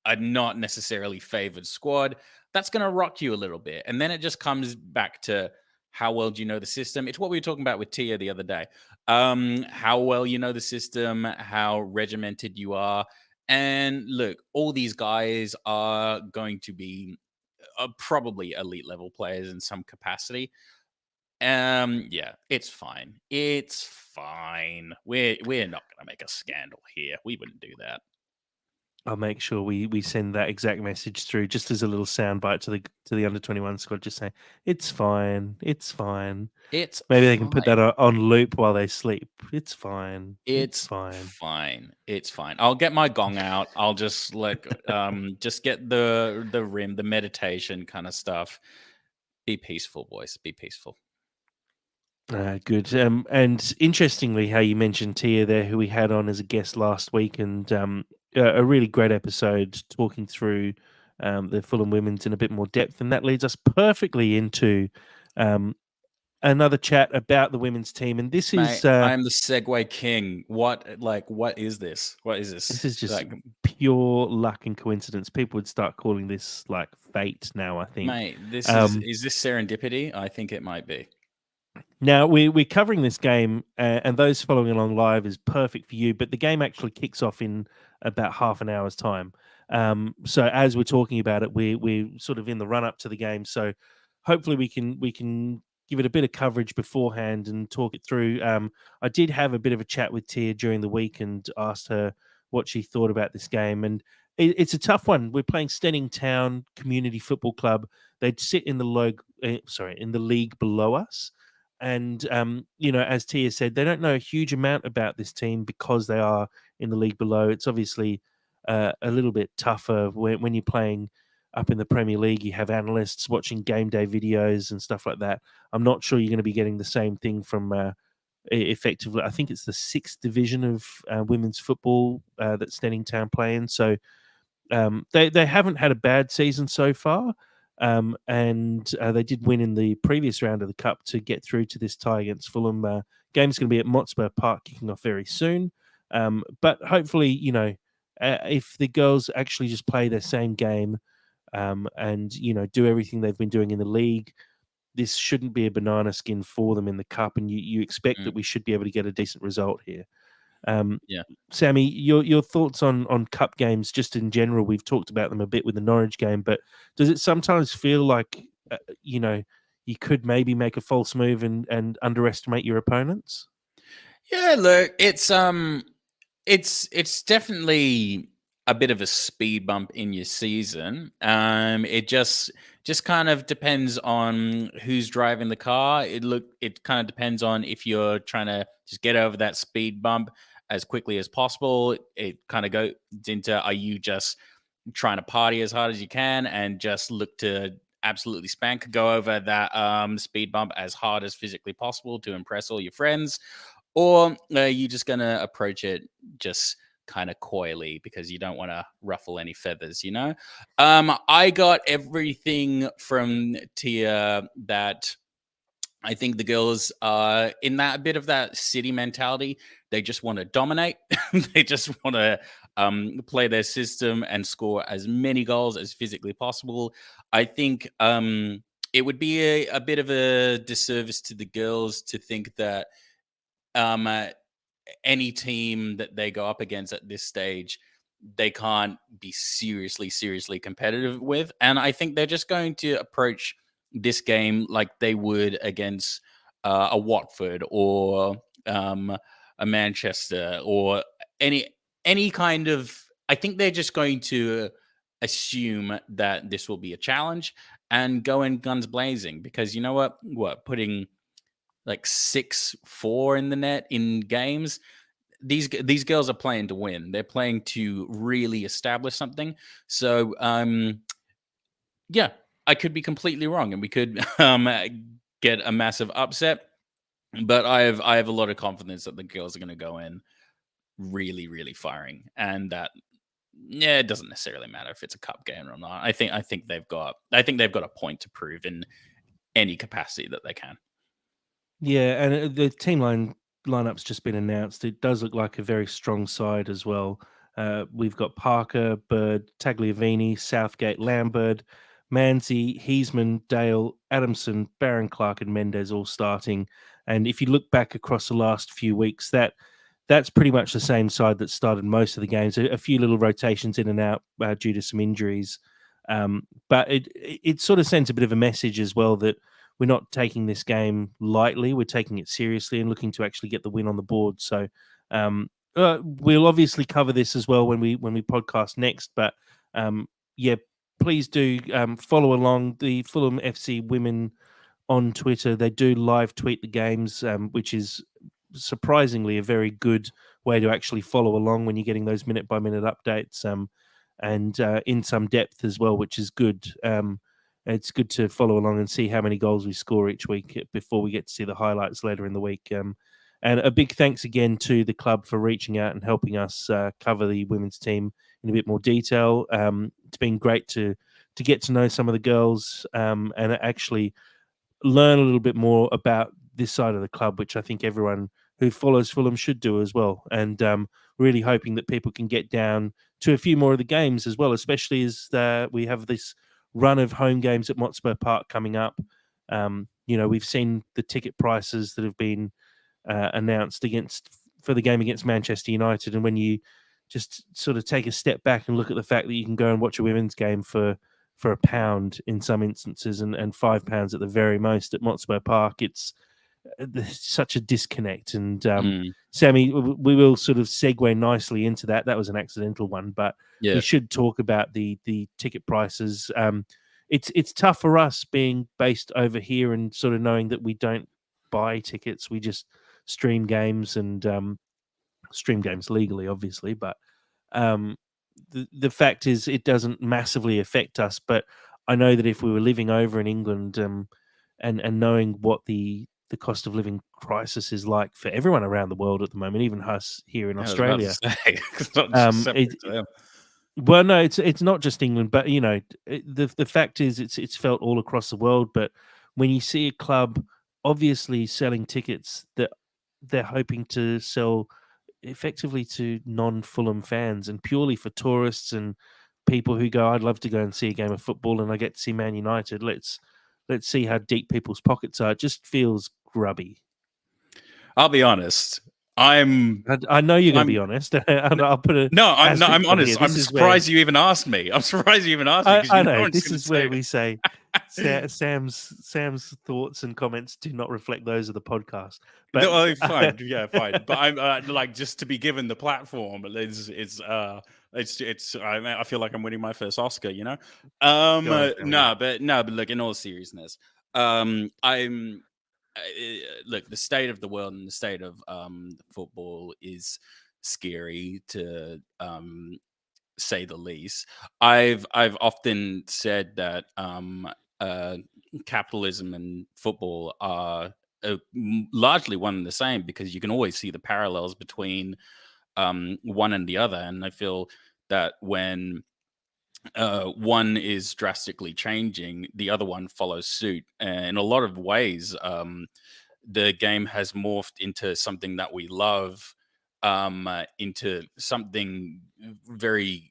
a not necessarily favored squad, that's going to rock you a little bit. And then it just comes back to how well do you know the system? It's what we were talking about with Tia the other day. How well you know the system, how regimented you are. And look, all these guys are going to be probably elite level players in some capacity. Yeah, it's fine. It's fine. We're not going to make a scandal here. We wouldn't do that. I'll make sure we send that exact message through just as a little soundbite to the under 21 squad. Just say it's fine, it's fine. It's Maybe they can put that fine. on loop while they sleep. It's fine. It's It's fine. fine. It's fine. I'll get my gong out. I'll just just get the rim, the meditation kind of stuff. Be peaceful, boys. Be peaceful. Good. And interestingly, how you mentioned Tia there, who we had on as a guest last week, and a really great episode talking through the Fulham women's in a bit more depth. And that leads us perfectly into um, another chat about the women's team. And this Mate, is I am the Segway king. What is this? What is this this? is just Like, pure luck and coincidence. People would start calling this like fate now, I think. mate, this Um, is this serendipity? I think it might be. Now we're covering this game, and those following along live is perfect for you. But the game actually kicks off in about half an hour's time. So as we're talking about it, we're sort of in the run up to the game. So hopefully we can give it a bit of coverage beforehand and talk it through. I did have a bit of a chat with Tia during the week and asked her what she thought about this game, and it's a tough one. We're playing Stenning Town Community Football Club. They'd sit in the in the league below us. And as Tia said, they don't know a huge amount about this team because they are in the league below. It's obviously a little bit tougher when you're playing up in the Premier League. You have analysts watching game day videos and stuff like that. I'm not sure you're going to be getting the same thing from effectively. I think it's the sixth division of women's football that Stenning Town play in. So they haven't had a bad season so far, and they did win in the previous round of the cup to get through to this tie against Fulham. Game's going to be at Motspur Park, kicking off very soon. But hopefully, if the girls actually just play their same game and do everything they've been doing in the league, this shouldn't be a banana skin for them in the cup, and you expect that Mm, we should be able to get a decent result here. Um, yeah. Sammy, your thoughts on cup games just in general? We've talked about them a bit with the Norwich game, but does it sometimes feel like you know you could maybe make a false move and underestimate your opponents? Yeah, look, it's definitely a bit of a speed bump in your season. It just kind of depends on who's driving the car. It kind of depends on if you're trying to just get over that speed bump as quickly as possible. It kind of goes into, are you just trying to party as hard as you can and just look to absolutely spank, go over that speed bump as hard as physically possible to impress all your friends, or are you just going to approach it just kind of coyly because you don't want to ruffle any feathers, you know? I got everything from Tia that I think the girls are in that bit of that city mentality. They just want to dominate. They just want to play their system and score as many goals as physically possible. I think it would be a bit of a disservice to the girls to think that um, uh, any team that they go up against at this stage, they can't be seriously competitive with. And I think they're just going to approach this game like they would against a Watford or a Manchester or any any kind of. I think they're just going to assume that this will be a challenge and go in guns blazing because you know what putting like 6-4 in the net in games, these girls are playing to win. They're playing to really establish something. So yeah, I could be completely wrong, and we could get a massive upset. But I have a lot of confidence that the girls are going to go in really firing, and that yeah, it doesn't necessarily matter if it's a cup game or not. I think they've got a point to prove in any capacity that they can. Yeah, and the lineup's just been announced. It does look like a very strong side as well. We've got Parker, Bird, Tagliavini, Southgate, Lambert, Manzi, Heisman, Dale, Adamson, Barron, Clark, and Mendez all starting. And if you look back across the last few weeks, that's pretty much the same side that started most of the games. A few little rotations in and out due to some injuries, but it sort of sends a bit of a message as well that we're not taking this game lightly. We're taking it seriously and looking to actually get the win on the board. So we'll obviously cover this as well when we podcast next. But yeah, please do follow along the Fulham FC Women on Twitter. They do live tweet the games, which is surprisingly a very good way to actually follow along when you're getting those minute by minute updates, and in some depth as well, which is good. It's good to follow along and see how many goals we score each week before we get to see the highlights later in the week. And a big thanks again to the club for reaching out and helping us cover the women's team in a bit more detail. It's been great to get to know some of the girls and actually learn a little bit more about this side of the club, which I think everyone who follows Fulham should do as well. And really hoping that people can get down to a few more of the games as well, especially as we have this run of home games at Motspur Park coming up. we've seen the ticket prices that have been announced for the game against Manchester United, and when you just sort of take a step back and look at the fact that you can go and watch a women's game for £1 in some instances and £5 at the very most at Motspur Park, it's there's such a disconnect. And Mm, Sammy, we will sort of segue nicely into that. That was an accidental one, but we yeah. should talk about the ticket prices. It's tough for us being based over here and sort of knowing that we don't buy tickets. We just stream games and stream games legally, obviously. But um, the fact is, it doesn't massively affect us. But I know that if we were living over in England, and knowing what the cost of living crisis is like for everyone around the world at the moment, even us here in I was about to Australia, say, it's not just it, separate to them. well, no, it's not just England, but the fact is, it's felt all across the world. But when you see a club obviously selling tickets that they're hoping to sell effectively to non-Fulham fans and purely for tourists and people who go, I'd love to go and see a game of football, and I get to see Man United. Let's see how deep people's pockets are. It just feels grubby. I'll be honest. I'm I know you're going to be I'm honest, and I'll put a no, I'm asterisk on here. honest. I'm This is where surprised you even asked me. I'm surprised you even asked me because I you know know I'm just this going to is where say we say Sam's thoughts and comments do not reflect those of the podcast. no. But Fine, yeah, fine. But I'm like just to be given the platform. It's. I feel like I'm winning my first Oscar. You know. go on, Sammy. No, but look. In all seriousness, I'm. Look, the state of the world and the state of football is scary to say the least. I've often said that uh, capitalism and football are largely one and the same because you can always see the parallels between one and the other. And I feel that when one is drastically changing, the other one follows suit. And in a lot of ways, the game has morphed into something that we love, into something very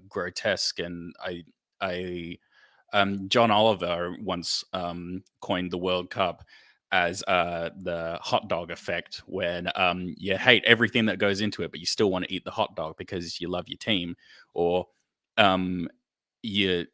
grotesque. And I, John Oliver once coined the World Cup as the hot dog effect, when you hate everything that goes into it, but you still want to eat the hot dog because you love your team, or um, you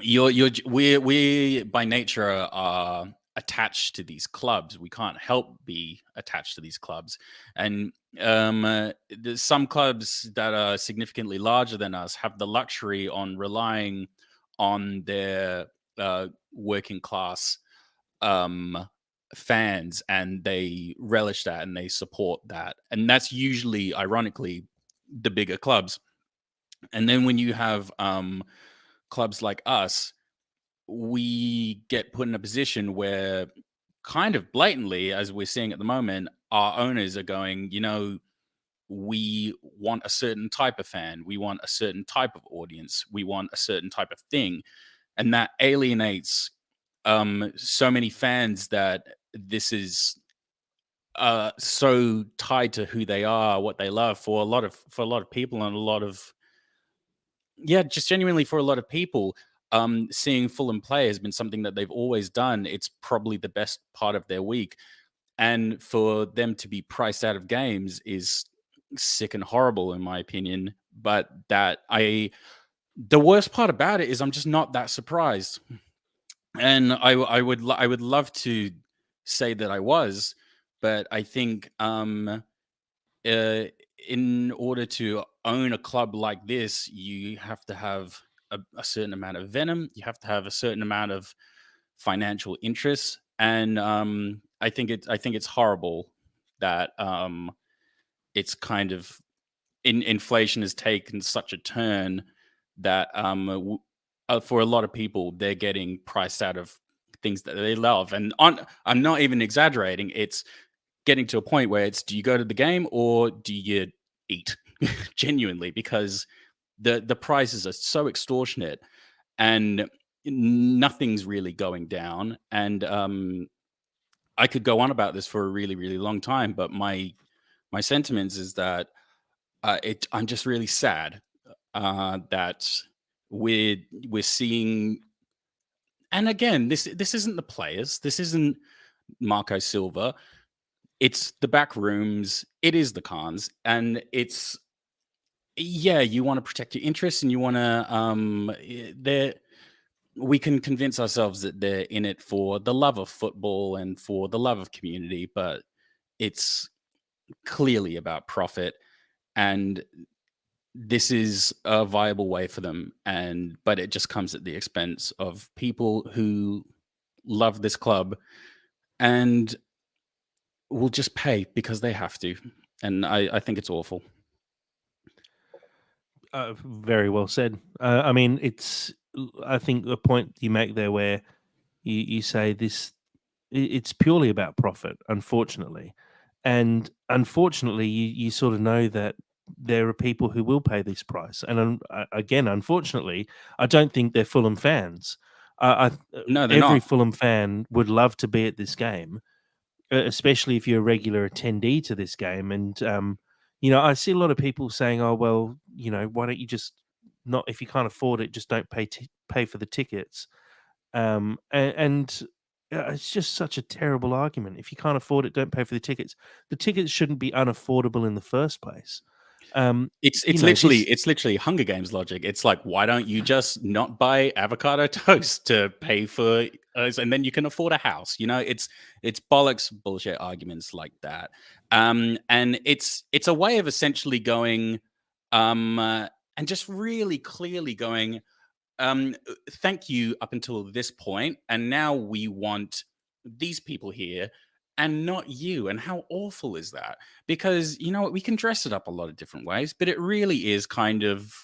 we by nature are attached to these clubs. We can't help be attached to these clubs, and there's some clubs that are significantly larger than us have the luxury on relying on their working class um, fans, and they relish that and they support that, and that's usually, ironically, the bigger clubs. And then when you have clubs like us, we get put in a position where, kind of blatantly, as we're seeing at the moment, our owners are going, we want a certain type of fan, we want a certain type of audience, we want a certain type of thing. And that alienates so many fans that this is so tied to who they are, what they love, for a lot of people, and a lot of, yeah, just genuinely for a lot of people, seeing Fulham play has been something that they've always done. It's probably the best part of their week. And for them to be priced out of games is sick and horrible, in my opinion. But the worst part about it is I'm just not that surprised. And I would love to say that I was, but I think uh, in order to own a club like this, you have to have a certain amount of venom. You have to have a certain amount of financial interest, and I think it's horrible that it's kind of inflation has taken such a turn that for a lot of people, they're getting priced out of things that they love. And I'm not even exaggerating. It's getting to a point where it's, do you go to the game or do you eat? Genuinely, because the prices are so extortionate and nothing's really going down. And I could go on about this for a really, really long time, but my sentiments is that I'm just really sad that we're seeing And again, this isn't the players. This isn't Marco Silva. It's the back rooms. It is the Khans, and it's yeah. You want to protect your interests, and you want to there. We can convince ourselves that they're in it for the love of football and for the love of community, but it's clearly about profit, and this is a viable way for them, and but it just comes at the expense of people who love this club and will just pay because they have to, and I think it's awful. Very well said. I mean, I think the point you make there, where you say this, it's purely about profit, unfortunately, and unfortunately, you sort of know that there are people who will pay this price, and again, unfortunately, I don't think they're Fulham fans. No, they're Every not. Fulham fan would love to be at this game, especially if you're a regular attendee to this game. And I see a lot of people saying, "Oh, well, why don't you just not if you can't afford it, just don't pay for the tickets." And it's just such a terrible argument. If you can't afford it, don't pay for the tickets. The tickets shouldn't be unaffordable in the first place. Um, It's you it's know, literally this it's literally Hunger Games logic. It's like, why don't you just not buy avocado toast to pay for us, and then you can afford a house? It's bollocks bullshit arguments like that. And it's a way of essentially going, and just really clearly going, thank you up until this point, and now we want these people here and not you. And how awful is that? Because you know what, we can dress it up a lot of different ways, but it really is kind of,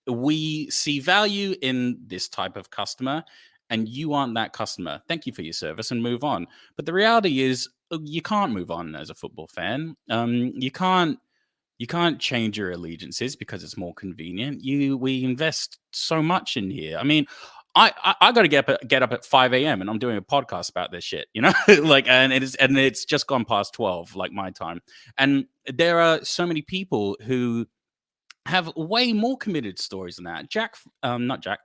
we see value in this type of customer, and you aren't that customer. Thank you for your service and move on. But the reality is, you can't move on as a football fan. You can't change your allegiances because it's more convenient. We invest so much in here. I mean, I got to get up at 5 a.m. and I'm doing a podcast about this shit. Like, and it's just gone past 12, like my time. And there are so many people who have way more committed stories than that. Not Jack,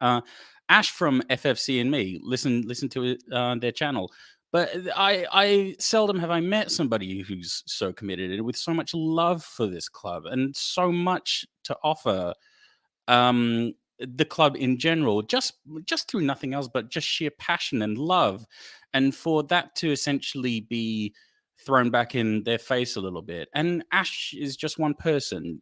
Ash from FFC and me, listen to it, their channel. But I seldom have I met somebody who's so committed and with so much love for this club and so much to offer, the club in general, just through nothing else but just sheer passion and love. And for that to essentially be thrown back in their face a little bit. And Ash is just one person.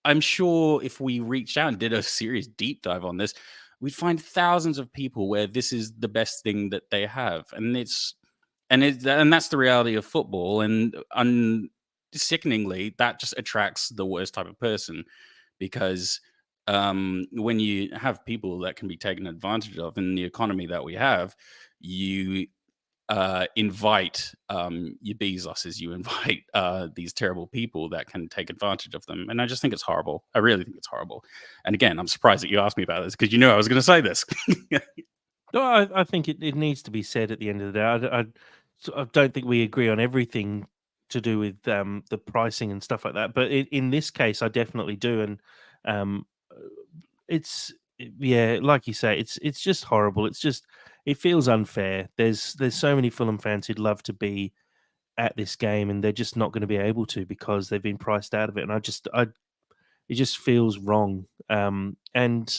I'm sure if we reached out and did a serious deep dive on this, we'd find thousands of people where this is the best thing that they have. And that's the reality of football. And sickeningly, that just attracts the worst type of person, because when you have people that can be taken advantage of in the economy that we have, you invite your Bezoses, you invite these terrible people that can take advantage of them. And I just think it's horrible. I really think it's horrible. And again, I'm surprised that you asked me about this, because you knew I was going to say this. No, I think it needs to be said at the end of the day. I don't think we agree on everything to do with the pricing and stuff like that, but in this case, I definitely do. And um, yeah, like you say, it's just horrible. It feels unfair. There's so many Fulham fans who'd love to be at this game, and they're just not going to be able to because they've been priced out of it. And it just feels wrong. And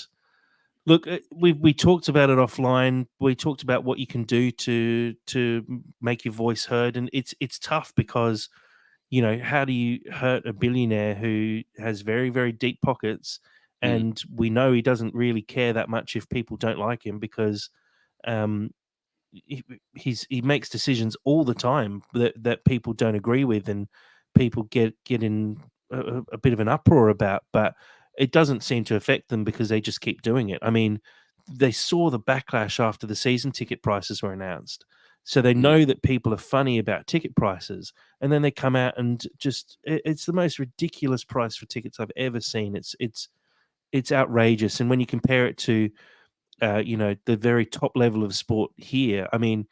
look, we talked about it offline. We talked about what you can do to make your voice heard, and it's tough because how do you hurt a billionaire who has very, very deep pockets, Mm, and we know he doesn't really care that much if people don't like him because um, he makes decisions all the time that people don't agree with, and people get in a bit of an uproar about, but it doesn't seem to affect them because they just keep doing it. I mean, they saw the backlash after the season ticket prices were announced, so they mm, know that people are funny about ticket prices, and then they come out and it's the most ridiculous price for tickets I've ever seen. It's outrageous, and when you compare it to the very top level of sport here. I mean,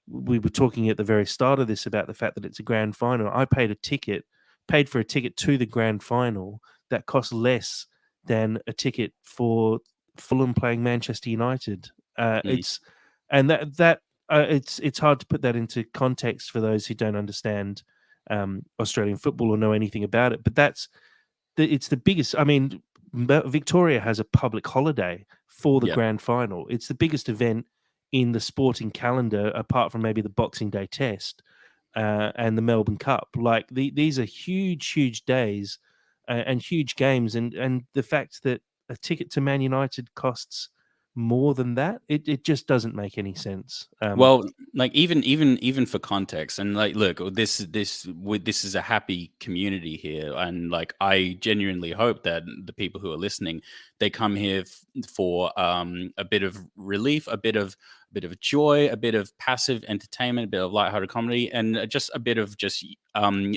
we were talking at the very start of this about the fact that it's a grand final. I paid for a ticket to the grand final that cost less than a ticket for Fulham playing Manchester United. mm. and it's hard to put that into context for those who don't understand Australian football or know anything about it. But it's the biggest. I mean, Victoria has a public holiday for the Yeah. grand final. It's the biggest event in the sporting calendar, apart from maybe the Boxing Day Test and the Melbourne Cup. Like these are huge, huge days and huge games, and the fact that a ticket to Man United costs more than that, it just doesn't make any sense. Well, like even for context, and like, look, this is a happy community here, and like I genuinely hope that the people who are listening, they come here for a bit of relief, a bit of joy, a bit of passive entertainment, a bit of lighthearted comedy, and just a bit of just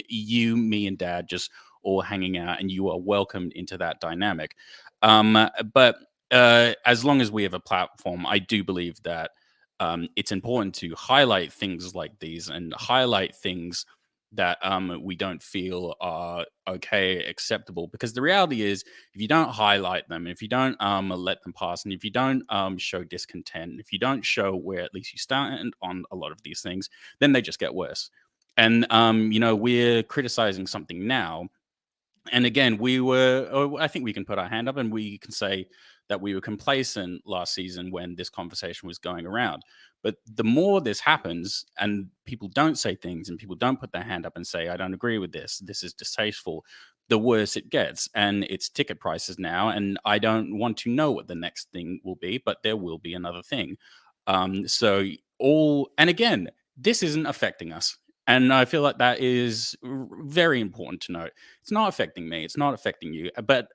you, me, and Dad just all hanging out, and you are welcomed into that dynamic. But as long as we have a platform, I do believe that it's important to highlight things like these and highlight things that we don't feel are okay, acceptable. Because the reality is, if you don't highlight them, if you don't let them pass, and if you don't show discontent, if you don't show where at least you stand on a lot of these things, then they just get worse. And we're criticizing something now, and again, I think we can put our hand up and we can say that we were complacent last season when this conversation was going around. But the more this happens and people don't say things and people don't put their hand up and say, I don't agree with this is distasteful, the worse it gets. And it's ticket prices now. And I don't want to know what the next thing will be, but there will be another thing. And again, this isn't affecting us. And I feel like that is very important to note. It's not affecting me. It's not affecting you. But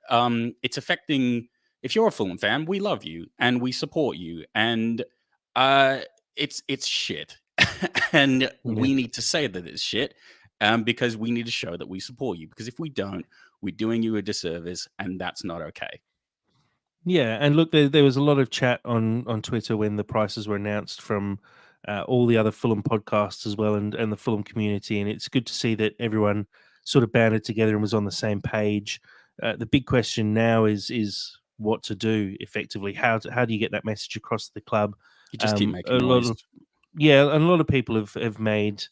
it's affecting. If you're a Fulham fan, we love you and we support you, and uh, it's shit, and Yeah. we need to say that it's shit, because we need to show that we support you. Because if we don't, we're doing you a disservice, and that's not okay. Yeah, and look, there was a lot of chat on Twitter when the prices were announced from all the other Fulham podcasts as well, and the Fulham community, and it's good to see that everyone sort of banded together and was on the same page. The big question now is what to do effectively. How do you get that message across the club? You just keep A making lot noise. of Yeah, and a lot of people have made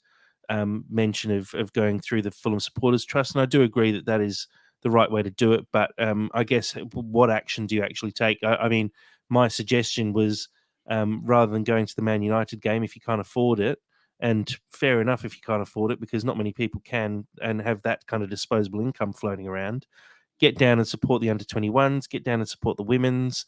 mention of going through the Fulham Supporters Trust, and I do agree that that is the right way to do it. But I guess what action do you actually take? I mean, my suggestion was rather than going to the Man United game, if you can't afford it, and fair enough if you can't afford it, because not many people can and have that kind of disposable income floating around. Get down and support the under 21s. Get down and support the women's.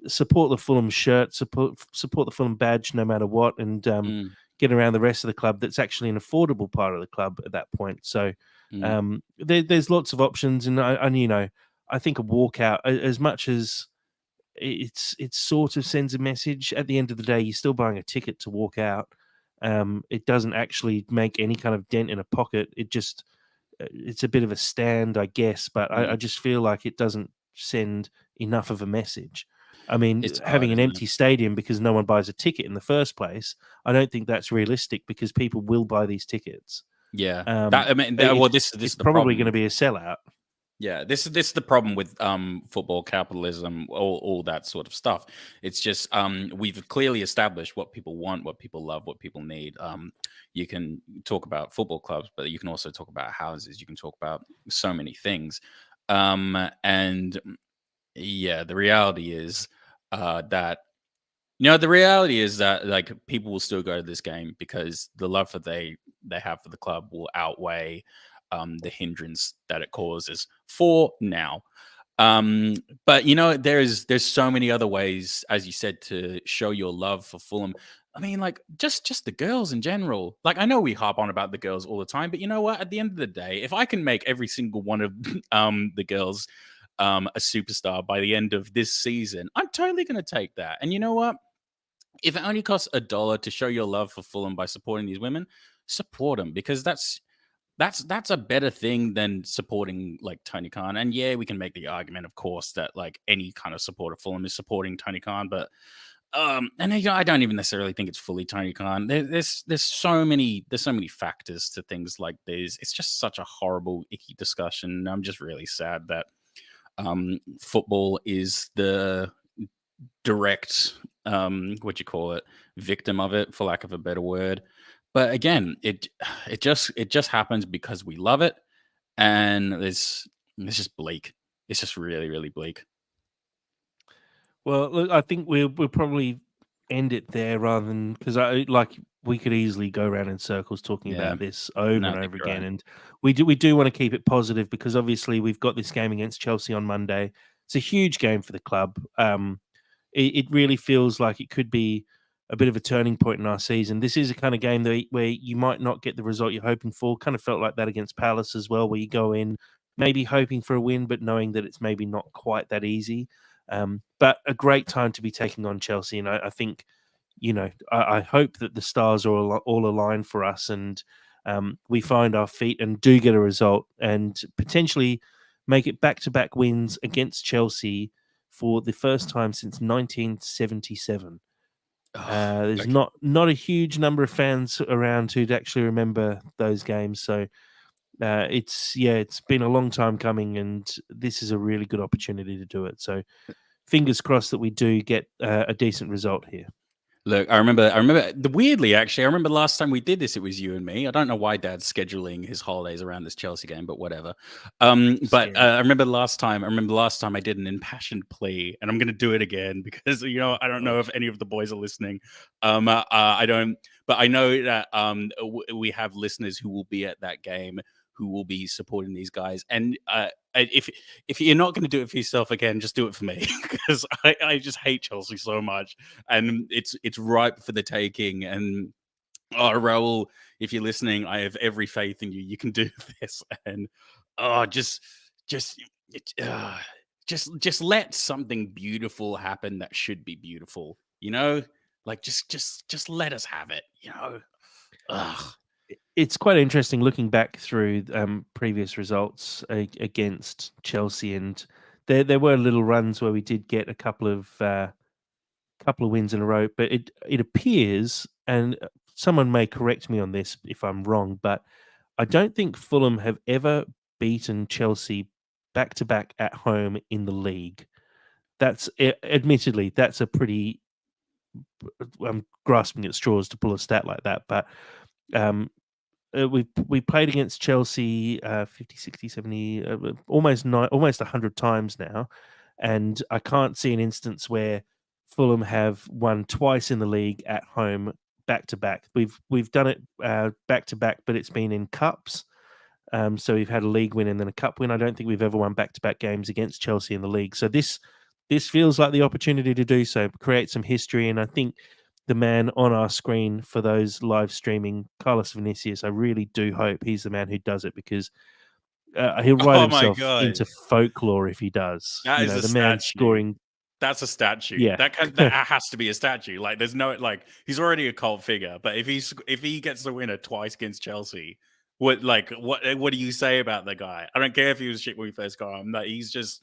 Support the Fulham shirt. Support the Fulham badge, no matter what, and Mm, get around the rest of the club. That's actually an affordable part of the club at that point. So mm, there's lots of options, and I think a walkout, as much as it sort of sends a message. At the end of the day, you're still buying a ticket to walk out. It doesn't actually make any kind of dent in a pocket. It's a bit of a stand, I guess, but I mm. just feel like it doesn't send enough of a message. I mean, It's hard, having an isn't it? empty stadium because no one buys a ticket in the first place, I don't think that's realistic because people will buy these tickets. Yeah. Um, That I mean, well, it's this it's is the probably going problem. to be a sellout. Yeah, this is the problem with football capitalism, all that sort of stuff. It's just we've clearly established what people want, what people love, what people need. You can talk about football clubs, but you can also talk about houses. You can talk about so many things. And yeah, the reality is that like people will still go to this game because the love that they have for the club will outweigh the hindrance that it causes for now. But there's so many other ways, as you said, to show your love for Fulham. I mean, like just the girls in general. Like I know we harp on about the girls all the time, but you know what? At the end of the day, if I can make every single one of the girls a superstar by the end of this season, I'm totally going to take that. And you know what? If it only costs $1 to show your love for Fulham by supporting these women, support them, because that's a better thing than supporting like Tony Khan. And yeah, we can make the argument, of course, that like any kind of support of Fulham is supporting Tony Khan, but and I don't even necessarily think it's fully Tony Khan. There's so many factors to things like this. It's just such a horrible, icky discussion. I'm just really sad that football is the direct what you call it, victim of it, for lack of a better word. But again, it just happens because we love it, and it's just bleak. It's just really, really bleak. Well, look, I think we'll probably end it there rather than because we could easily go around in circles talking Yeah. about this over No, and I think over you're again, right. and we do want to keep it positive because obviously we've got this game against Chelsea on Monday. It's a huge game for the club. It really feels like it could be a bit of a turning point in our season. This is a kind of game where you might not get the result you're hoping for. Kind of felt like that against Palace as well, where you go in maybe hoping for a win, but knowing that it's maybe not quite that easy. But a great time to be taking on Chelsea, and I think I hope that the stars are all aligned for us, and we find our feet and do get a result, and potentially make it back-to-back wins against Chelsea for the first time since 1977. Oh, There's okay. not a huge number of fans around who'd actually remember those games, so it's been a long time coming, and this is a really good opportunity to do it. So fingers crossed that we do get a decent result here. Look, weirdly, actually, I remember last time we did this, it was you and me. I don't know why Dad's scheduling his holidays around this Chelsea game, but whatever. But Scary. I remember last time I did an impassioned plea, and I'm going to do it again because I don't know if any of the boys are listening. I don't, but I know that we have listeners who will be at that game, who will be supporting these guys, and if you're not going to do it for yourself again, just do it for me because I just hate Chelsea so much, and it's ripe for the taking. And Raul, if you're listening, I have every faith in you. You can do this, and oh, just it, uh, just let something beautiful happen that should be beautiful. Like just let us have it. Ugh. It's quite interesting looking back through previous results against Chelsea, and there were little runs where we did get a couple of wins in a row. But it appears, and someone may correct me on this if I'm wrong, but I don't think Fulham have ever beaten Chelsea back to back at home in the league. Admittedly that's a pretty. I'm grasping at straws to pull a stat like that, but um, we played against Chelsea 50, 60, 70, almost 100 times now, and I can't see an instance where Fulham have won twice in the league at home back to back. We've done it back to back, but it's been in cups. So we've had a league win and then a cup win. I don't think we've ever won back to back games against Chelsea in the league. So this feels like the opportunity to do so, create some history, and I think the man on our screen for those live streaming, Carlos Vinicius, I really do hope he's the man who does it because he'll write Oh my himself god, into folklore if he does. that is a The man statue. scoring, That's a statue. yeah. That has to be a statue. Like, there's no, like, he's already a cult figure. But if he gets the winner twice against Chelsea, what do you say about the guy? I don't care if he was shit when we first got him. Like, he's just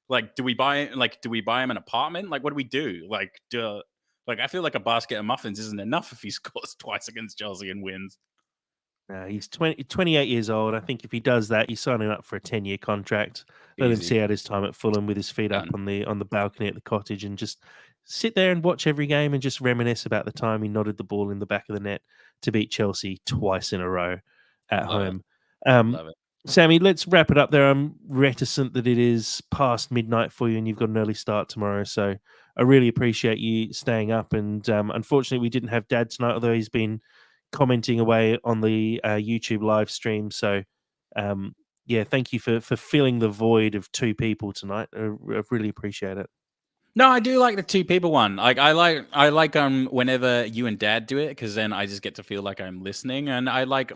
like, do we buy him an apartment? Like, what do we do? Like, I feel like a basket of muffins isn't enough if he scores twice against Chelsea and wins. He's 28 years old. I think if he does that, he's signing up for a 10-year contract. Let him Easy see out his time at Fulham with his feet up done. on the balcony at the cottage and just sit there and watch every game and just reminisce about the time he nodded the ball in the back of the net to beat Chelsea twice in a row at Love it. home. Um, Love it. Sammy, let's wrap it up there. I'm reticent that it is past midnight for you and you've got an early start tomorrow. So I really appreciate you staying up. And unfortunately, we didn't have Dad tonight, although he's been commenting away on the YouTube live stream. So, yeah, thank you for filling the void of two people tonight. I really appreciate it. No, I do like the two people one. Like, I like whenever you and Dad do it, because then I just get to feel like I'm listening, and I like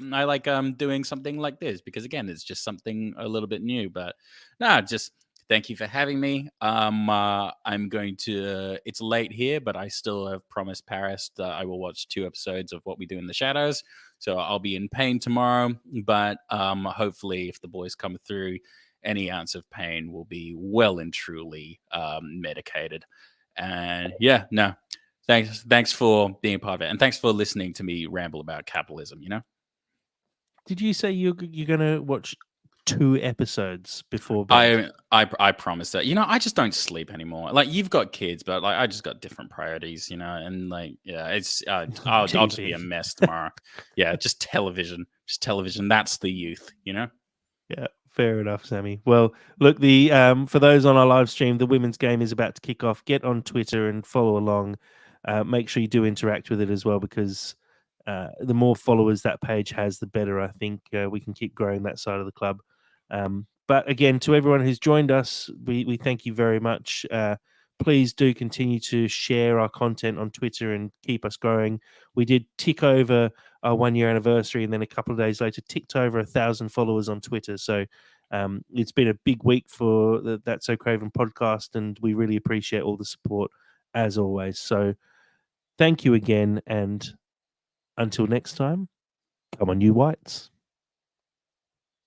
doing something like this because, again, it's just something a little bit new. But no, just thank you for having me. I'm going to. It's late here, but I still have promised Paris that I will watch 2 episodes of What We Do in the Shadows. So I'll be in pain tomorrow, but hopefully, if the boys come through, any ounce of pain will be well and truly medicated. And yeah, no, thanks for being a part of it, and thanks for listening to me ramble about capitalism. Did you say you're going to watch 2 episodes before bed. I promise that. I just don't sleep anymore. Like you've got kids, but like I just got different priorities, and like yeah, it's I'll just be a TV. mess tomorrow. Yeah, just television, That's the youth. Yeah, fair enough, Sammy. Well, look, the for those on our live stream, the women's game is about to kick off. Get on Twitter and follow along. Make sure you do interact with it as well, because the more followers that page has, the better. I think we can keep growing that side of the club. But again, to everyone who's joined us, we thank you very much. Please do continue to share our content on Twitter and keep us growing. We did tick over our 1 year anniversary, and then a couple of days later ticked over 1,000 followers on Twitter. So it's been a big week for the That's So Craven podcast, and we really appreciate all the support as always. So thank you again, and until next time, come on, you whites.